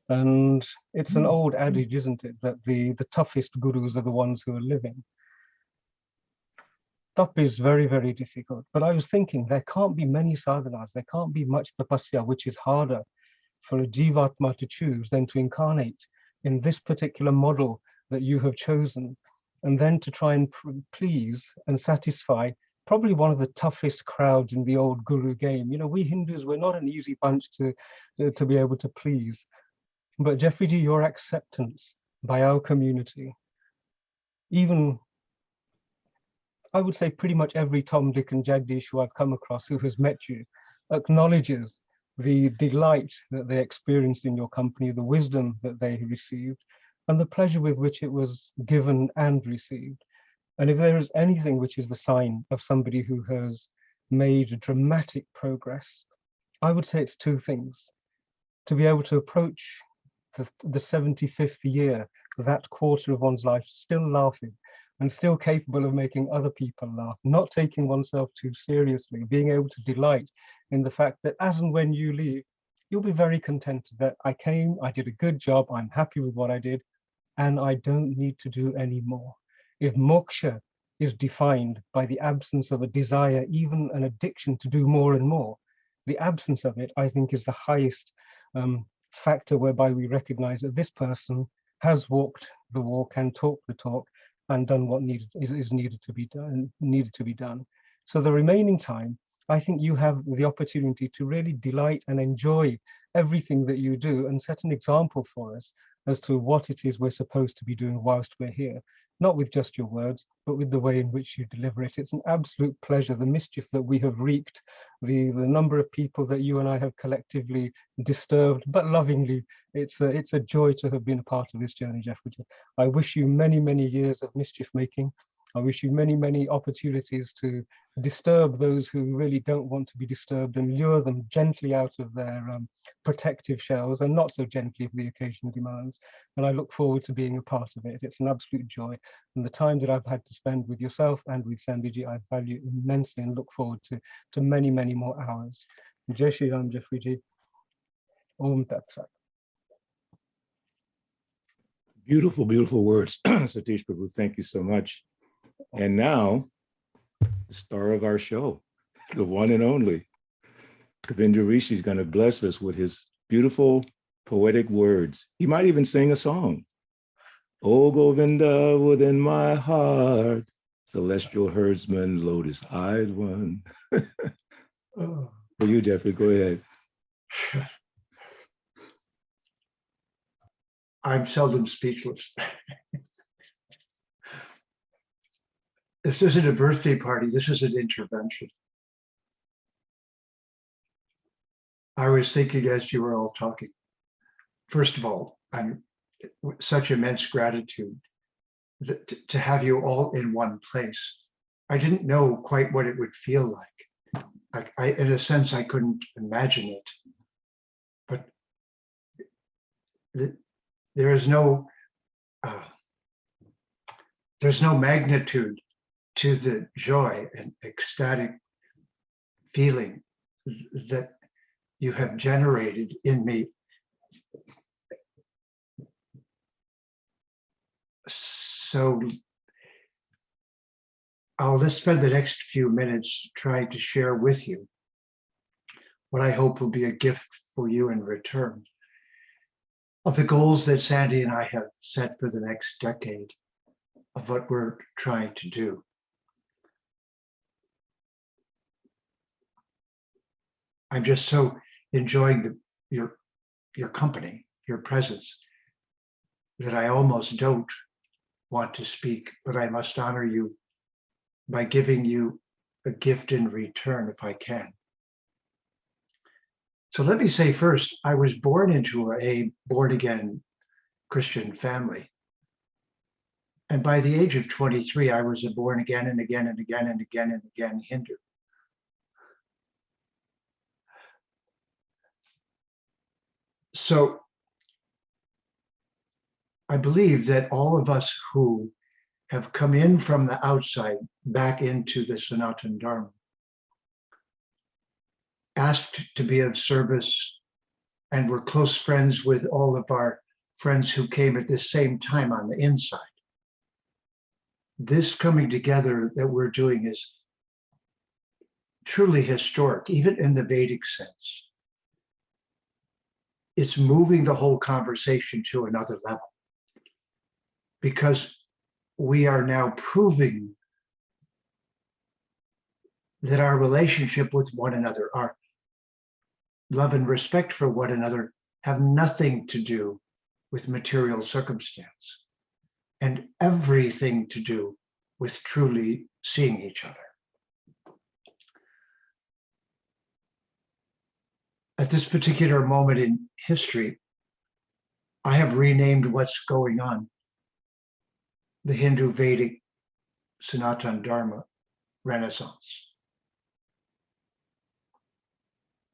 And it's an old adage, isn't it, that the toughest gurus are the ones who are living. Tap is very, very difficult. But I was thinking there can't be many sadhanas, there can't be much tapasya, which is harder for a jivatma to choose than to incarnate in this particular model that you have chosen, and then to try and please and satisfy probably one of the toughest crowds in the old guru game. You know, we Hindus, we're not an easy bunch to be able to please. But Jeffrey Ji, your acceptance by our community, even I would say pretty much every Tom, Dick and Jagdish who I've come across who has met you acknowledges the delight that they experienced in your company, the wisdom that they received, and the pleasure with which it was given and received. And if there is anything which is the sign of somebody who has made dramatic progress, I would say it's two things. To be able to approach the 75th year, that quarter of one's life, still laughing and still capable of making other people laugh, not taking oneself too seriously, being able to delight in the fact that as and when you leave, you'll be very contented that I came, I did a good job, I'm happy with what I did, and I don't need to do any more. If moksha is defined by the absence of a desire, even an addiction to do more and more, the absence of it, I think, is the highest factor whereby we recognize that this person has walked the walk and talked the talk and done what is needed to be done. So the remaining time, I think you have the opportunity to really delight and enjoy everything that you do and set an example for us as to what it is we're supposed to be doing whilst we're here, not with just your words, but with the way in which you deliver it. It's an absolute pleasure, the mischief that we have wreaked, the number of people that you and I have collectively disturbed, but lovingly. It's a joy to have been a part of this journey, Jeffrey. I wish you many, many years of mischief making I wish you many, many opportunities to disturb those who really don't want to be disturbed and lure them gently out of their protective shells, and not so gently if the occasion demands. And I look forward to being a part of it. It's an absolute joy. And the time that I've had to spend with yourself and with Sandiji, I value immensely and look forward to many, many more hours. Jai Shri Ram, Jeffrey Ji. Om Tat Sat. Beautiful, beautiful words, Satish Prabhu. Thank you so much. And now, the star of our show, the one and only, Kavindra Rishi is going to bless us with his beautiful poetic words. He might even sing a song. O Govinda within my heart, celestial herdsman, lotus-eyed one. For you, Jeffrey, go ahead. I'm seldom speechless. This isn't a birthday party, this is an intervention. I was thinking as you were all talking, first of all, I'm such immense gratitude to have you all in one place. I didn't know quite what it would feel like. In a sense, I couldn't imagine it, but there's no magnitude to the joy and ecstatic feeling that you have generated in me. So I'll just spend the next few minutes trying to share with you what I hope will be a gift for you in return of the goals that Sandi and I have set for the next decade of what we're trying to do. I'm just so enjoying your company, your presence, that I almost don't want to speak, but I must honor you by giving you a gift in return if I can. So let me say first, I was born into a born-again Christian family. And by the age of 23, I was a born again and again and again and again and again Hindu. So I believe that all of us who have come in from the outside back into the Sanatana Dharma, asked to be of service, and were close friends with all of our friends who came at the same time on the inside. This coming together that we're doing is truly historic, even in the Vedic sense. It's moving the whole conversation to another level, because we are now proving that our relationship with one another, our love and respect for one another, have nothing to do with material circumstance and everything to do with truly seeing each other. At this particular moment in history, I have renamed what's going on the Hindu Vedic Sanatana Dharma Renaissance.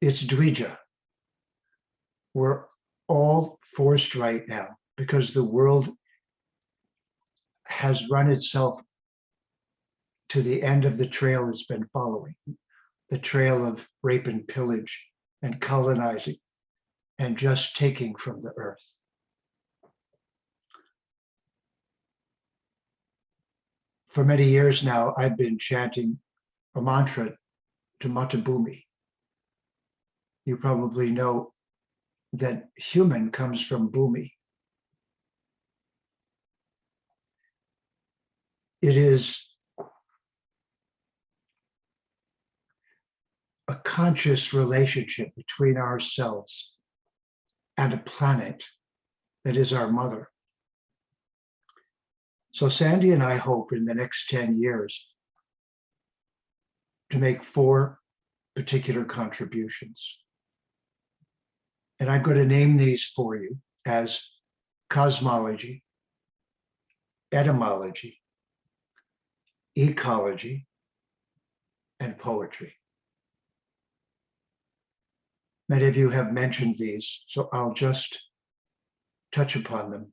It's Dvija. We're all forced right now because the world has run itself to the end of the trail it's been following, the trail of rape and pillage and colonizing and just taking from the earth. For many years now, I've been chanting a mantra to Mata Bhumi. You probably know that human comes from Bhumi. It is a conscious relationship between ourselves and a planet that is our mother. So Sandi and I hope in the next 10 years to make 4 particular contributions. And I'm going to name these for you as cosmology, etymology, ecology, and poetry. Many of you have mentioned these, so I'll just touch upon them.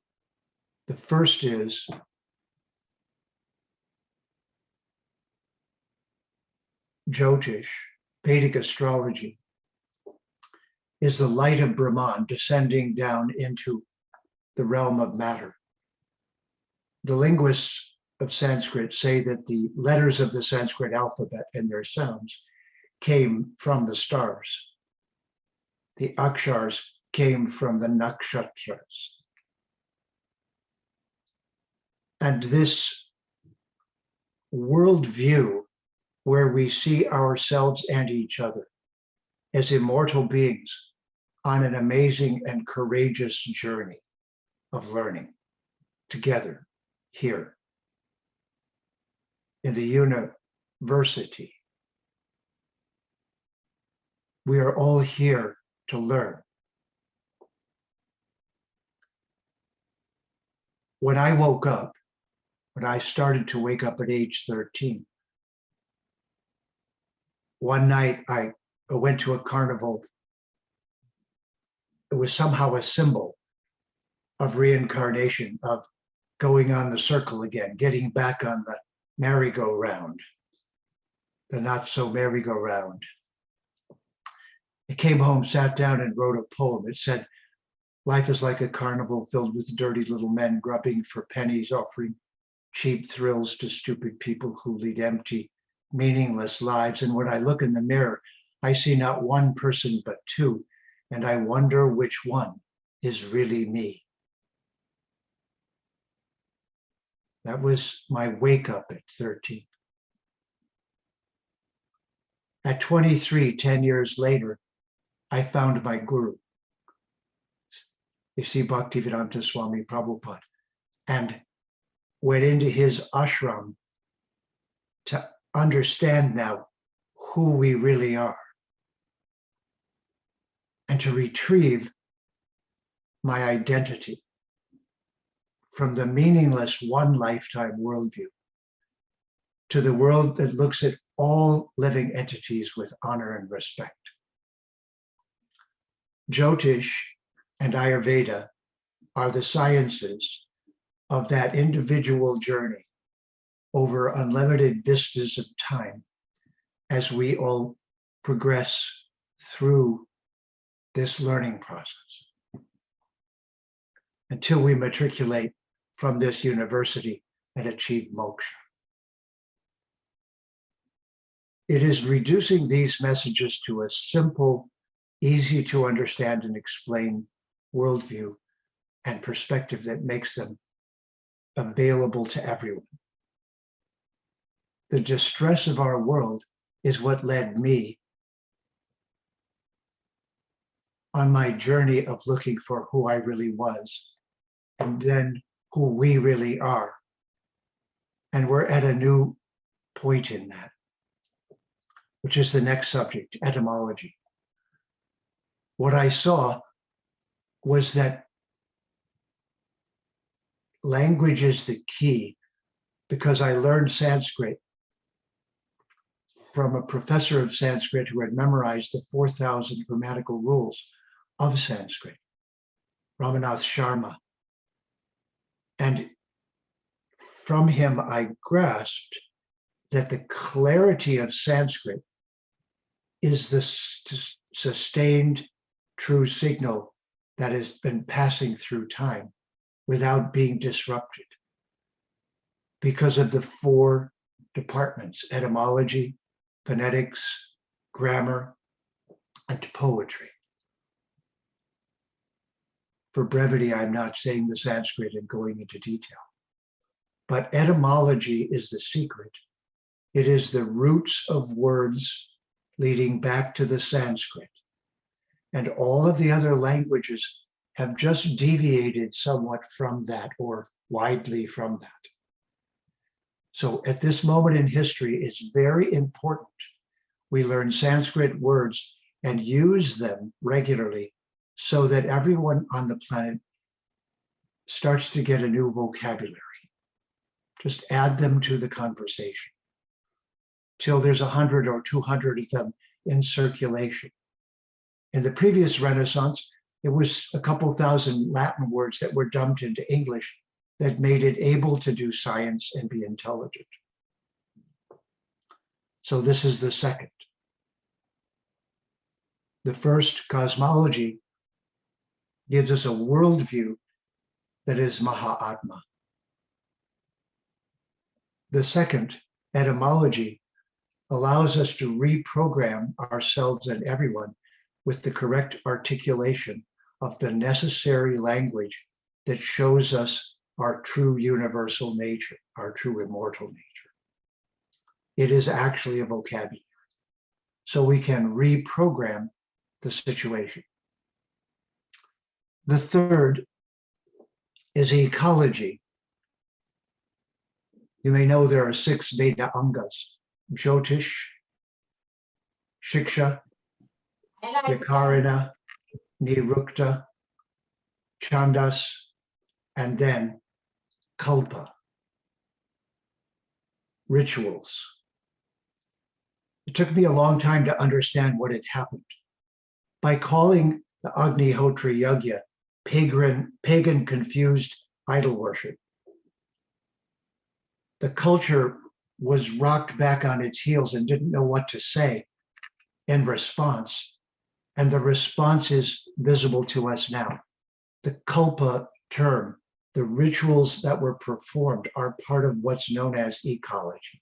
The first is Jyotish, Vedic astrology, is the light of Brahman descending down into the realm of matter. The linguists of Sanskrit say that the letters of the Sanskrit alphabet and their sounds came from the stars. The akshars came from the nakshatras. And this worldview where we see ourselves and each other as immortal beings on an amazing and courageous journey of learning together here in the university. We are all here to learn. When I woke up, when I started to wake up at age 13, one night I went to a carnival. It was somehow a symbol of reincarnation, of going on the circle again, getting back on the merry-go-round, the not so merry-go-round. I came home, sat down, and wrote a poem. It said, life is like a carnival filled with dirty little men grubbing for pennies, offering cheap thrills to stupid people who lead empty, meaningless lives. And when I look in the mirror, I see not one person, but two, and I wonder which one is really me. That was my wake up at 13. At 23, 10 years later, I found my guru. You see, Bhaktivedanta Swami Prabhupada, and went into his ashram to understand now who we really are and to retrieve my identity from the meaningless one lifetime worldview to the world that looks at all living entities with honor and respect. Jyotish and Ayurveda are the sciences of that individual journey over unlimited vistas of time as we all progress through this learning process until we matriculate from this university and achieve moksha. It is reducing these messages to a simple, easy to understand and explain worldview and perspective that makes them available to everyone. The distress of our world is what led me on my journey of looking for who I really was, and then who we really are. And we're at a new point in that, which is the next subject, etymology. What I saw was that language is the key, because I learned Sanskrit from a professor of Sanskrit who had memorized the 4,000 grammatical rules of Sanskrit, Ramanath Sharma. And from him, I grasped that the clarity of Sanskrit is the sustained true signal that has been passing through time without being disrupted because of the four departments: etymology, phonetics, grammar, and poetry. For brevity, I'm not saying the Sanskrit and going into detail, but etymology is the secret. It is the roots of words leading back to the Sanskrit. And all of the other languages have just deviated somewhat from that, or widely from that. So at this moment in history, it's very important we learn Sanskrit words and use them regularly so that everyone on the planet starts to get a new vocabulary. Just add them to the conversation. till there's 100 or 200 of them in circulation. In the previous Renaissance, it was a couple thousand Latin words that were dumped into English that made it able to do science and be intelligent. So this is the second. The first, cosmology, gives us a worldview that is Mahatma. The second, etymology, allows us to reprogram ourselves and everyone with the correct articulation of the necessary language that shows us our true universal nature, our true immortal nature. It is actually a vocabulary. So we can reprogram the situation. The third is ecology. You may know there are 6 Veda Angas: Jyotish, Shiksha, Yakarina, Nirukta, Chandas, and then Kalpa, rituals. It took me a long time to understand what had happened. By calling the Agnihotra Yagya pagan confused idol worship, the culture was rocked back on its heels and didn't know what to say in response. And the response is visible to us now. The Kalpa term, the rituals that were performed, are part of what's known as ecology.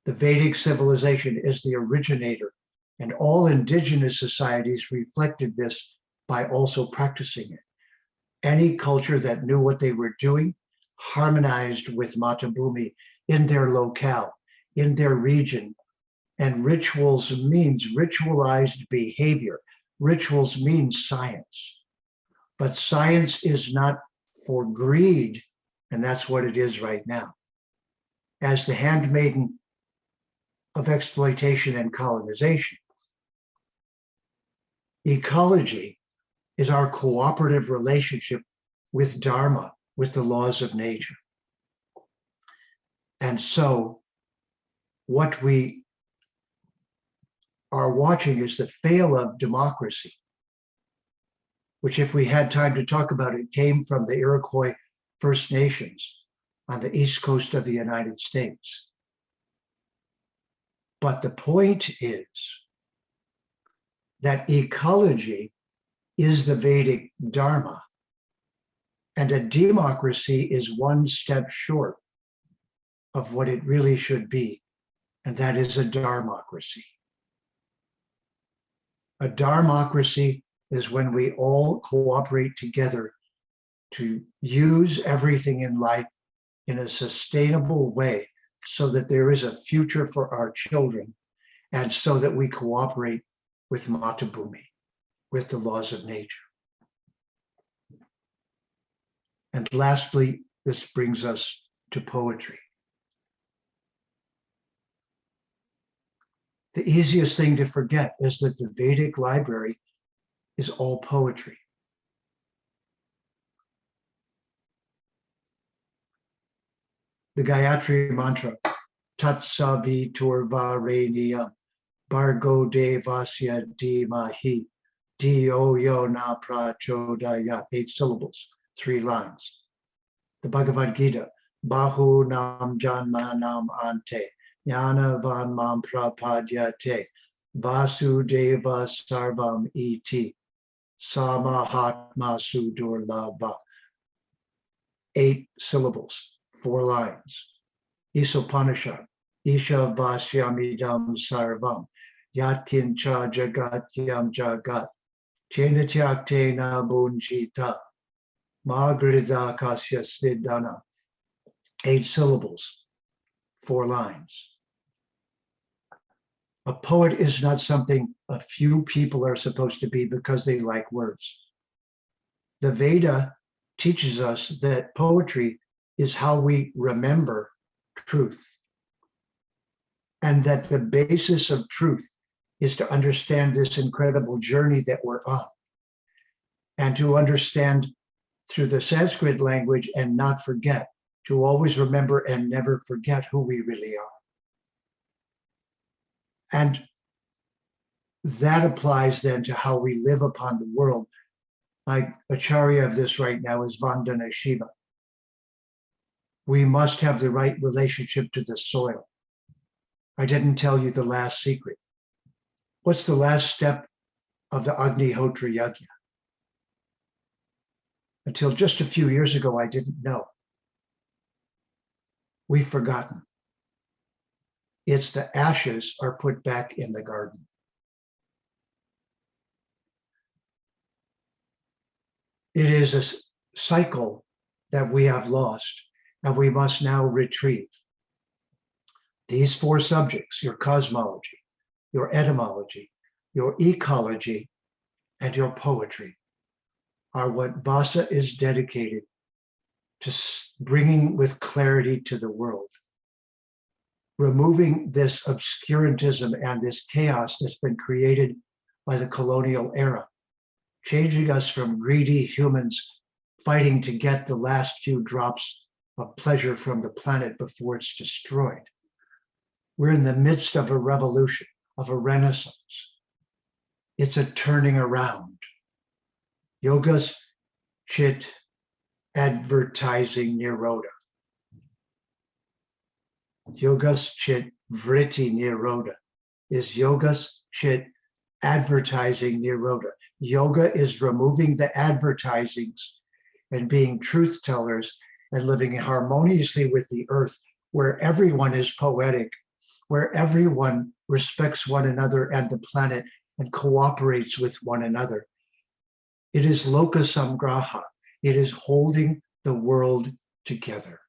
The Vedic civilization is the originator, and all indigenous societies reflected this by also practicing it. Any culture that knew what they were doing harmonized with Mata Bhumi in their locale, in their region. And rituals means ritualized behavior. Rituals means science. But science is not for greed, and that's what it is right now. As the handmaiden of exploitation and colonization, ecology is our cooperative relationship with Dharma, with the laws of nature. And so what we are watching is the fail of democracy, which, if we had time to talk about it, came from the Iroquois First Nations on the east coast of the United States. But the point is that ecology is the Vedic Dharma, and a democracy is one step short of what it really should be, and that is a dharmocracy. A dharmocracy is when we all cooperate together to use everything in life in a sustainable way so that there is a future for our children, and so that we cooperate with Mata Bhumi, with the laws of nature. And lastly, this brings us to poetry. The easiest thing to forget is that the Vedic library is all poetry. The Gayatri mantra, Tat Saviturvarenyam Bhargo Devasya Dhimahi Dhiyo Yo Na Prachodaya, 8 syllables, 3 lines. The Bhagavad Gita, Bahu Nam Janma Nam Ante Jnana Van Mam Prapadyate Vasudeva Sarvam Iti Samahatma Sudurlabha, 8 syllables, 4 lines. Isopanishad, Isha Vasyamidam Sarvam Yatkincha Jagatyam Jagat Chenatyaktena Bunjita Magrida Kasya Siddhana, 8 syllables, 4 lines. A poet is not something a few people are supposed to be because they like words. The Veda teaches us that poetry is how we remember truth, and that the basis of truth is to understand this incredible journey that we're on, and to understand through the Sanskrit language and not forget, to always remember and never forget who we really are. And that applies then to how we live upon the world. My acharya of this right now is Vandana Shiva. We must have the right relationship to the soil. I didn't tell you the last secret. What's the last step of the Agnihotra Yajna? Until just a few years ago, I didn't know. We've forgotten. It's the ashes are put back in the garden. It is a cycle that we have lost, and we must now retrieve. These four subjects, your cosmology, your etymology, your ecology, and your poetry, are what VASA is dedicated to bringing with clarity to the world, removing this obscurantism and this chaos that's been created by the colonial era, changing us from greedy humans fighting to get the last few drops of pleasure from the planet before it's destroyed. We're in the midst of a revolution, of a renaissance. It's a turning around. Yoga's chit advertising nirodha. Yoga's chit vritti nirodha is yoga's chit advertising nirodha. Yoga is removing the advertisings and being truth tellers and living harmoniously with the earth, where everyone is poetic, where everyone respects one another and the planet and cooperates with one another. It is lokasamgraha. It is holding the world together.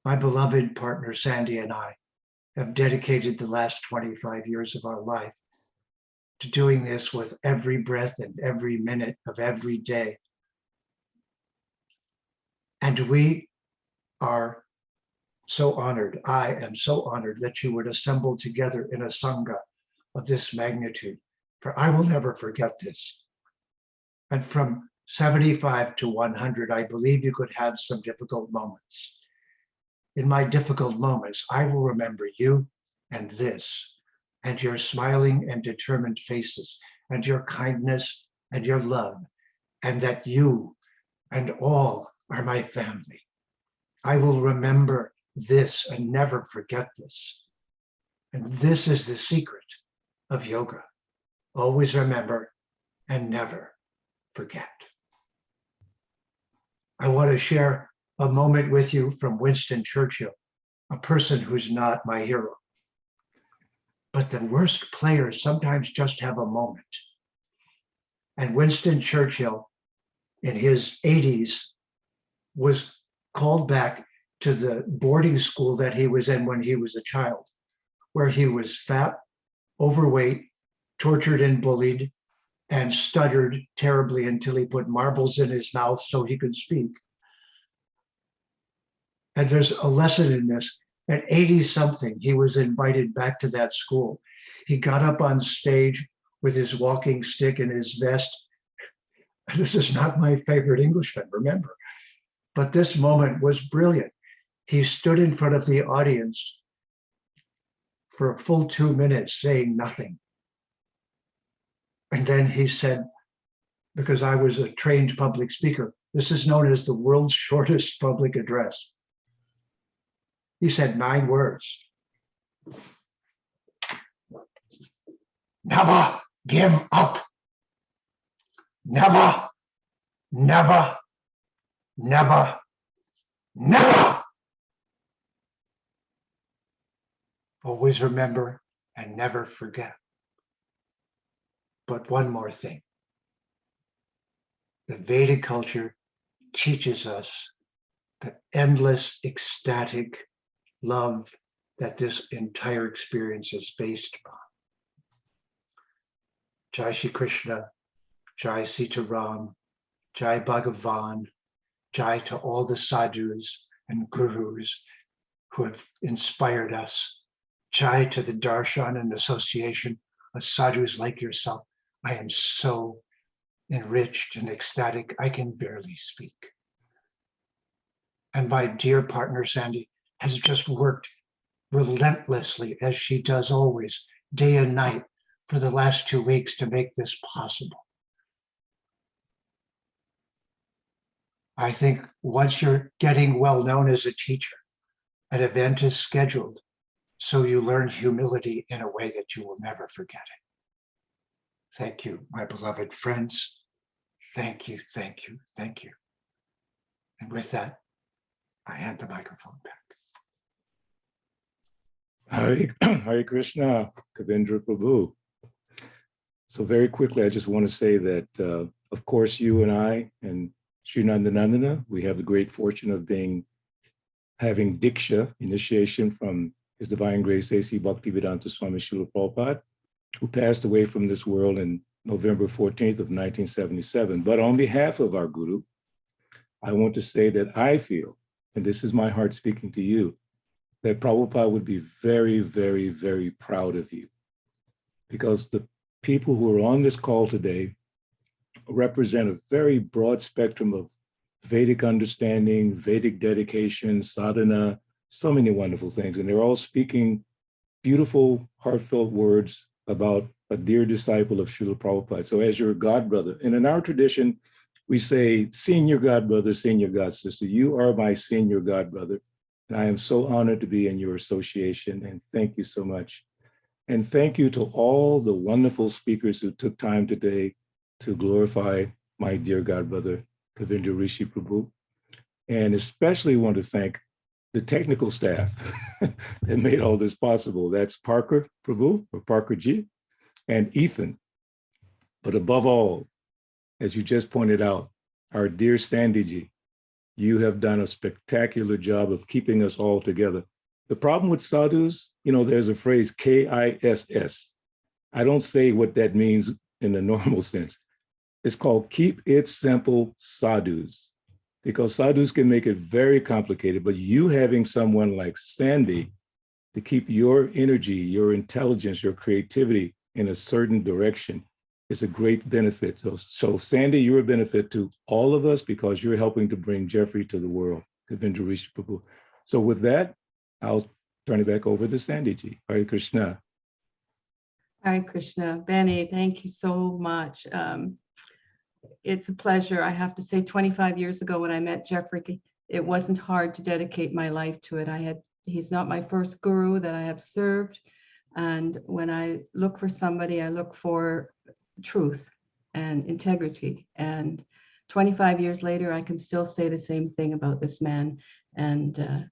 My beloved partner, Sandi, and I have dedicated the last 25 years of our life to doing this with every breath and every minute of every day. And we are so honored, I am so honored that you would assemble together in a Sangha of this magnitude, for I will never forget this. And from 75 to 100, I believe you could have some difficult moments. In my difficult moments, I will remember you and this, and your smiling and determined faces, and your kindness and your love, and that you and all are my family. I will remember this and never forget this. And this is the secret of yoga. Always remember and never forget. I want to share a moment with you from Winston Churchill, a person who's not my hero. But the worst players sometimes just have a moment. And Winston Churchill, in his 80s, was called back to the boarding school that he was in when he was a child, where he was fat, overweight, tortured and bullied, and stuttered terribly until he put marbles in his mouth so he could speak. And there's a lesson in this. At 80-something, he was invited back to that school. He got up on stage with his walking stick and his vest. This is not my favorite Englishman, remember. But this moment was brilliant. He stood in front of the audience for a full 2 minutes saying nothing. And then he said, because I was a trained public speaker, this is known as the world's shortest public address. He said 9 words. Never give up. Never, never, never, never. Always remember and never forget. But one more thing. The Vedic culture teaches us the endless ecstatic love that this entire experience is based upon. Jai Shri Krishna, Jai Sita Ram, Jai Bhagavan, Jai to all the sadhus and gurus who have inspired us. Jai to the darshan and association of sadhus like yourself. I am so enriched and ecstatic, I can barely speak. And my dear partner, Sandi, has just worked relentlessly, as she does always, day and night for the last 2 weeks to make this possible. I think once you're getting well known as a teacher, an event is scheduled, so you learn humility in a way that you will never forget it. Thank you, my beloved friends. Thank you, thank you, thank you. And with that, I hand the microphone back. Hare Krishna, Kavindra Prabhu. So very quickly, I just want to say that, of course, you and I and Shri Nanda, we have the great fortune of having Diksha, initiation from His Divine Grace A.C. Bhaktivedanta Swami Srila Prabhupada, who passed away from this world in November 14th of 1977. But on behalf of our Guru, I want to say that I feel, and this is my heart speaking to you, that Prabhupada would be very, very, very proud of you, because the people who are on this call today represent a very broad spectrum of Vedic understanding, Vedic dedication, sadhana, so many wonderful things. And they're all speaking beautiful, heartfelt words about a dear disciple of Srila Prabhupada. So as your god brother, and in our tradition, we say, senior god brother, senior god sister, you are my senior god brother. And I am so honored to be in your association, and thank you so much. And thank you to all the wonderful speakers who took time today to glorify my dear god brother, Kavindra Rishi Prabhu. And especially want to thank the technical staff that made all this possible. That's Parker Prabhu, or Parker G, and Ethan. But above all, as you just pointed out, our dear Sandi Ji, you have done a spectacular job of keeping us all together. The problem with sadhus, there's a phrase, KISS. I don't say what that means in the normal sense. It's called keep it simple sadhus, because sadhus can make it very complicated, but you having someone like Sandi to keep your energy, your intelligence, your creativity in a certain direction is a great benefit. So Sandi, you're a benefit to all of us because you're helping to bring Jeffrey to the world. Kavindra Rishi Prabhu. So with that, I'll turn it back over to Sandi Ji. Hare Krishna. Hare Krishna. Benny, thank you so much. It's a pleasure. I have to say, 25 years ago when I met Jeffrey, it wasn't hard to dedicate my life to it. He's not my first guru that I have served. And when I look for somebody, I look for truth and integrity. And 25 years later, I can still say the same thing about this man. And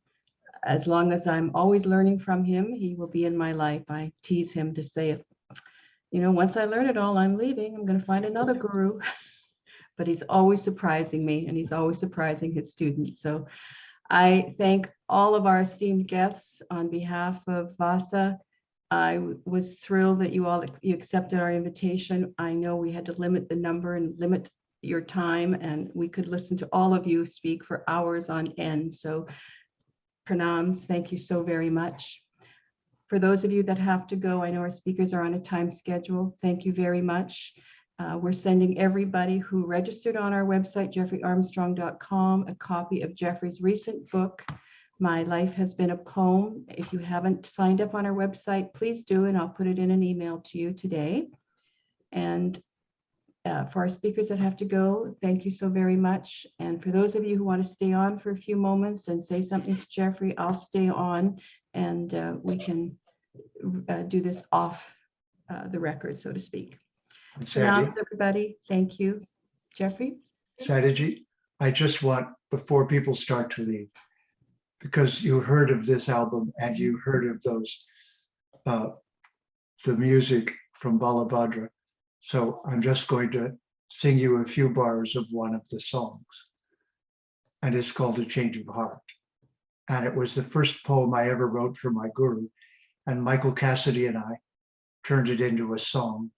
as long as I'm always learning from him, he will be in my life. I tease him to say, once I learn it all, I'm leaving. I'm going to find another guru. But he's always surprising me, and he's always surprising his students. So I thank all of our esteemed guests on behalf of VASA. I was thrilled that you accepted our invitation. I know we had to limit the number and limit your time, and we could listen to all of you speak for hours on end. So pranams, thank you so very much. For those of you that have to go, I know our speakers are on a time schedule. Thank you very much. We're sending everybody who registered on our website, jeffreyarmstrong.com, a copy of Jeffrey's recent book, My Life Has Been a Poem. If you haven't signed up on our website, please do, and I'll put it in an email to you today. And for our speakers that have to go, thank you so very much. And for those of you who want to stay on for a few moments and say something to Jeffrey, I'll stay on, and we can do this off the record, so to speak. Sandi, Everybody, thank you. Jeffrey? Sandi, I just want, before people start to leave, because you heard of this album and you heard of those, the music from Balabhadra. So I'm just going to sing you a few bars of one of the songs. And it's called A Change of Heart. And it was the first poem I ever wrote for my guru. And Michael Cassidy and I turned it into a song.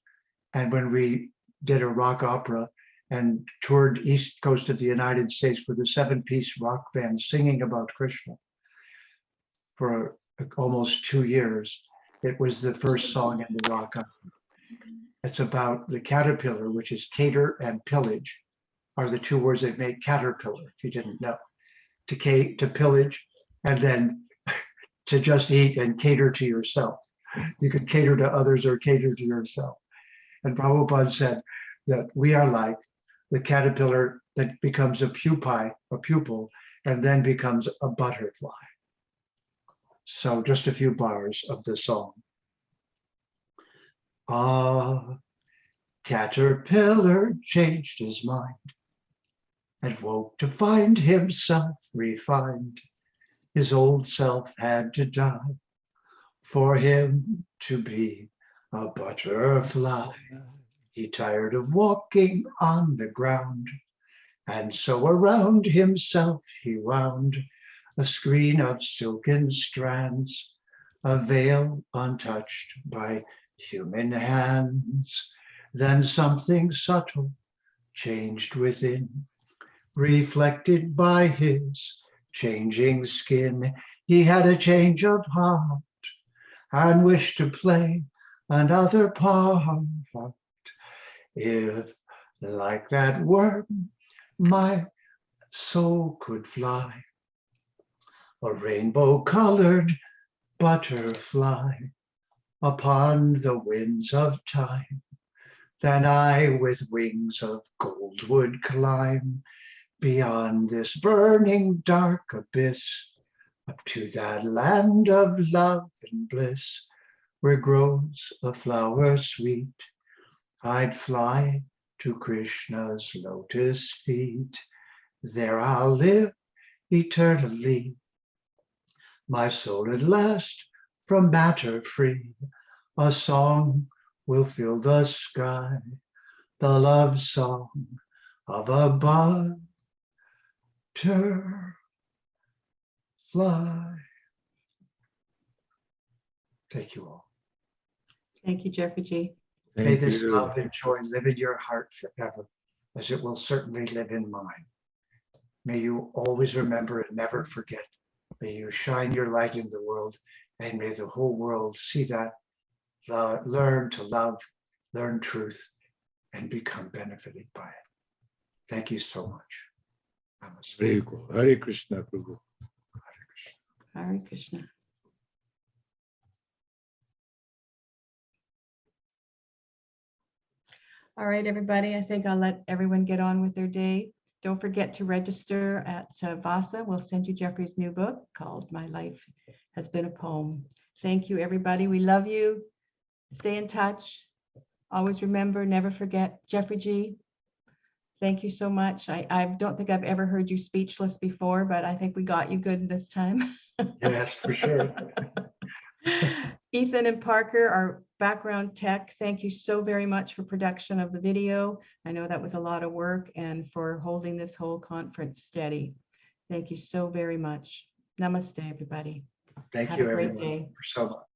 And when we did a rock opera and toured East Coast of the United States with a 7-piece rock band singing about Krishna for almost 2 years, it was the first song in the rock opera. It's about the caterpillar, which is cater and pillage, are the two words that make caterpillar, if you didn't know. To pillage, and then to just eat and cater to yourself. You could cater to others or cater to yourself. And Prabhupada said that we are like the caterpillar that becomes a pupil, and then becomes a butterfly. So just a few bars of the song. A caterpillar changed his mind and woke to find himself refined. His old self had to die for him to be a butterfly. He tired of walking on the ground, and so around himself he wound a screen of silken strands, a veil untouched by human hands. Then something subtle changed within, reflected by his changing skin. He had a change of heart and wished to play another part. If, like that worm, my soul could fly, a rainbow-colored butterfly upon the winds of time, then I with wings of gold would climb beyond this burning dark abyss, up to that land of love and bliss, where grows a flower sweet. I'd fly to Krishna's lotus feet. There I'll live eternally, my soul at last from matter free. A song will fill the sky, the love song of a butterfly. Thank you all. Thank you, Jeffrey G. May this love and joy live in your heart forever, as it will certainly live in mine. May you always remember and never forget. May you shine your light in the world, and may the whole world see that, learn to love, learn truth, and become benefited by it. Thank you so much. Namaste. Very cool. Hare Krishna, Prabhu. Hare Krishna. All right, everybody, I think I'll let everyone get on with their day. Don't forget to register at VASA. We'll send you Jeffrey's new book called My Life Has Been a Poem. Thank you, everybody. We love you. Stay in touch. Always remember, never forget. Jeffrey G, thank you so much. I don't think I've ever heard you speechless before, but I think we got you good this time. Yes, for sure. Ethan and Parker, our background tech, thank you so very much for production of the video. I know that was a lot of work, and for holding this whole conference steady. Thank you so very much. Namaste, everybody. Thank Have you, a great everyone, day. for so much.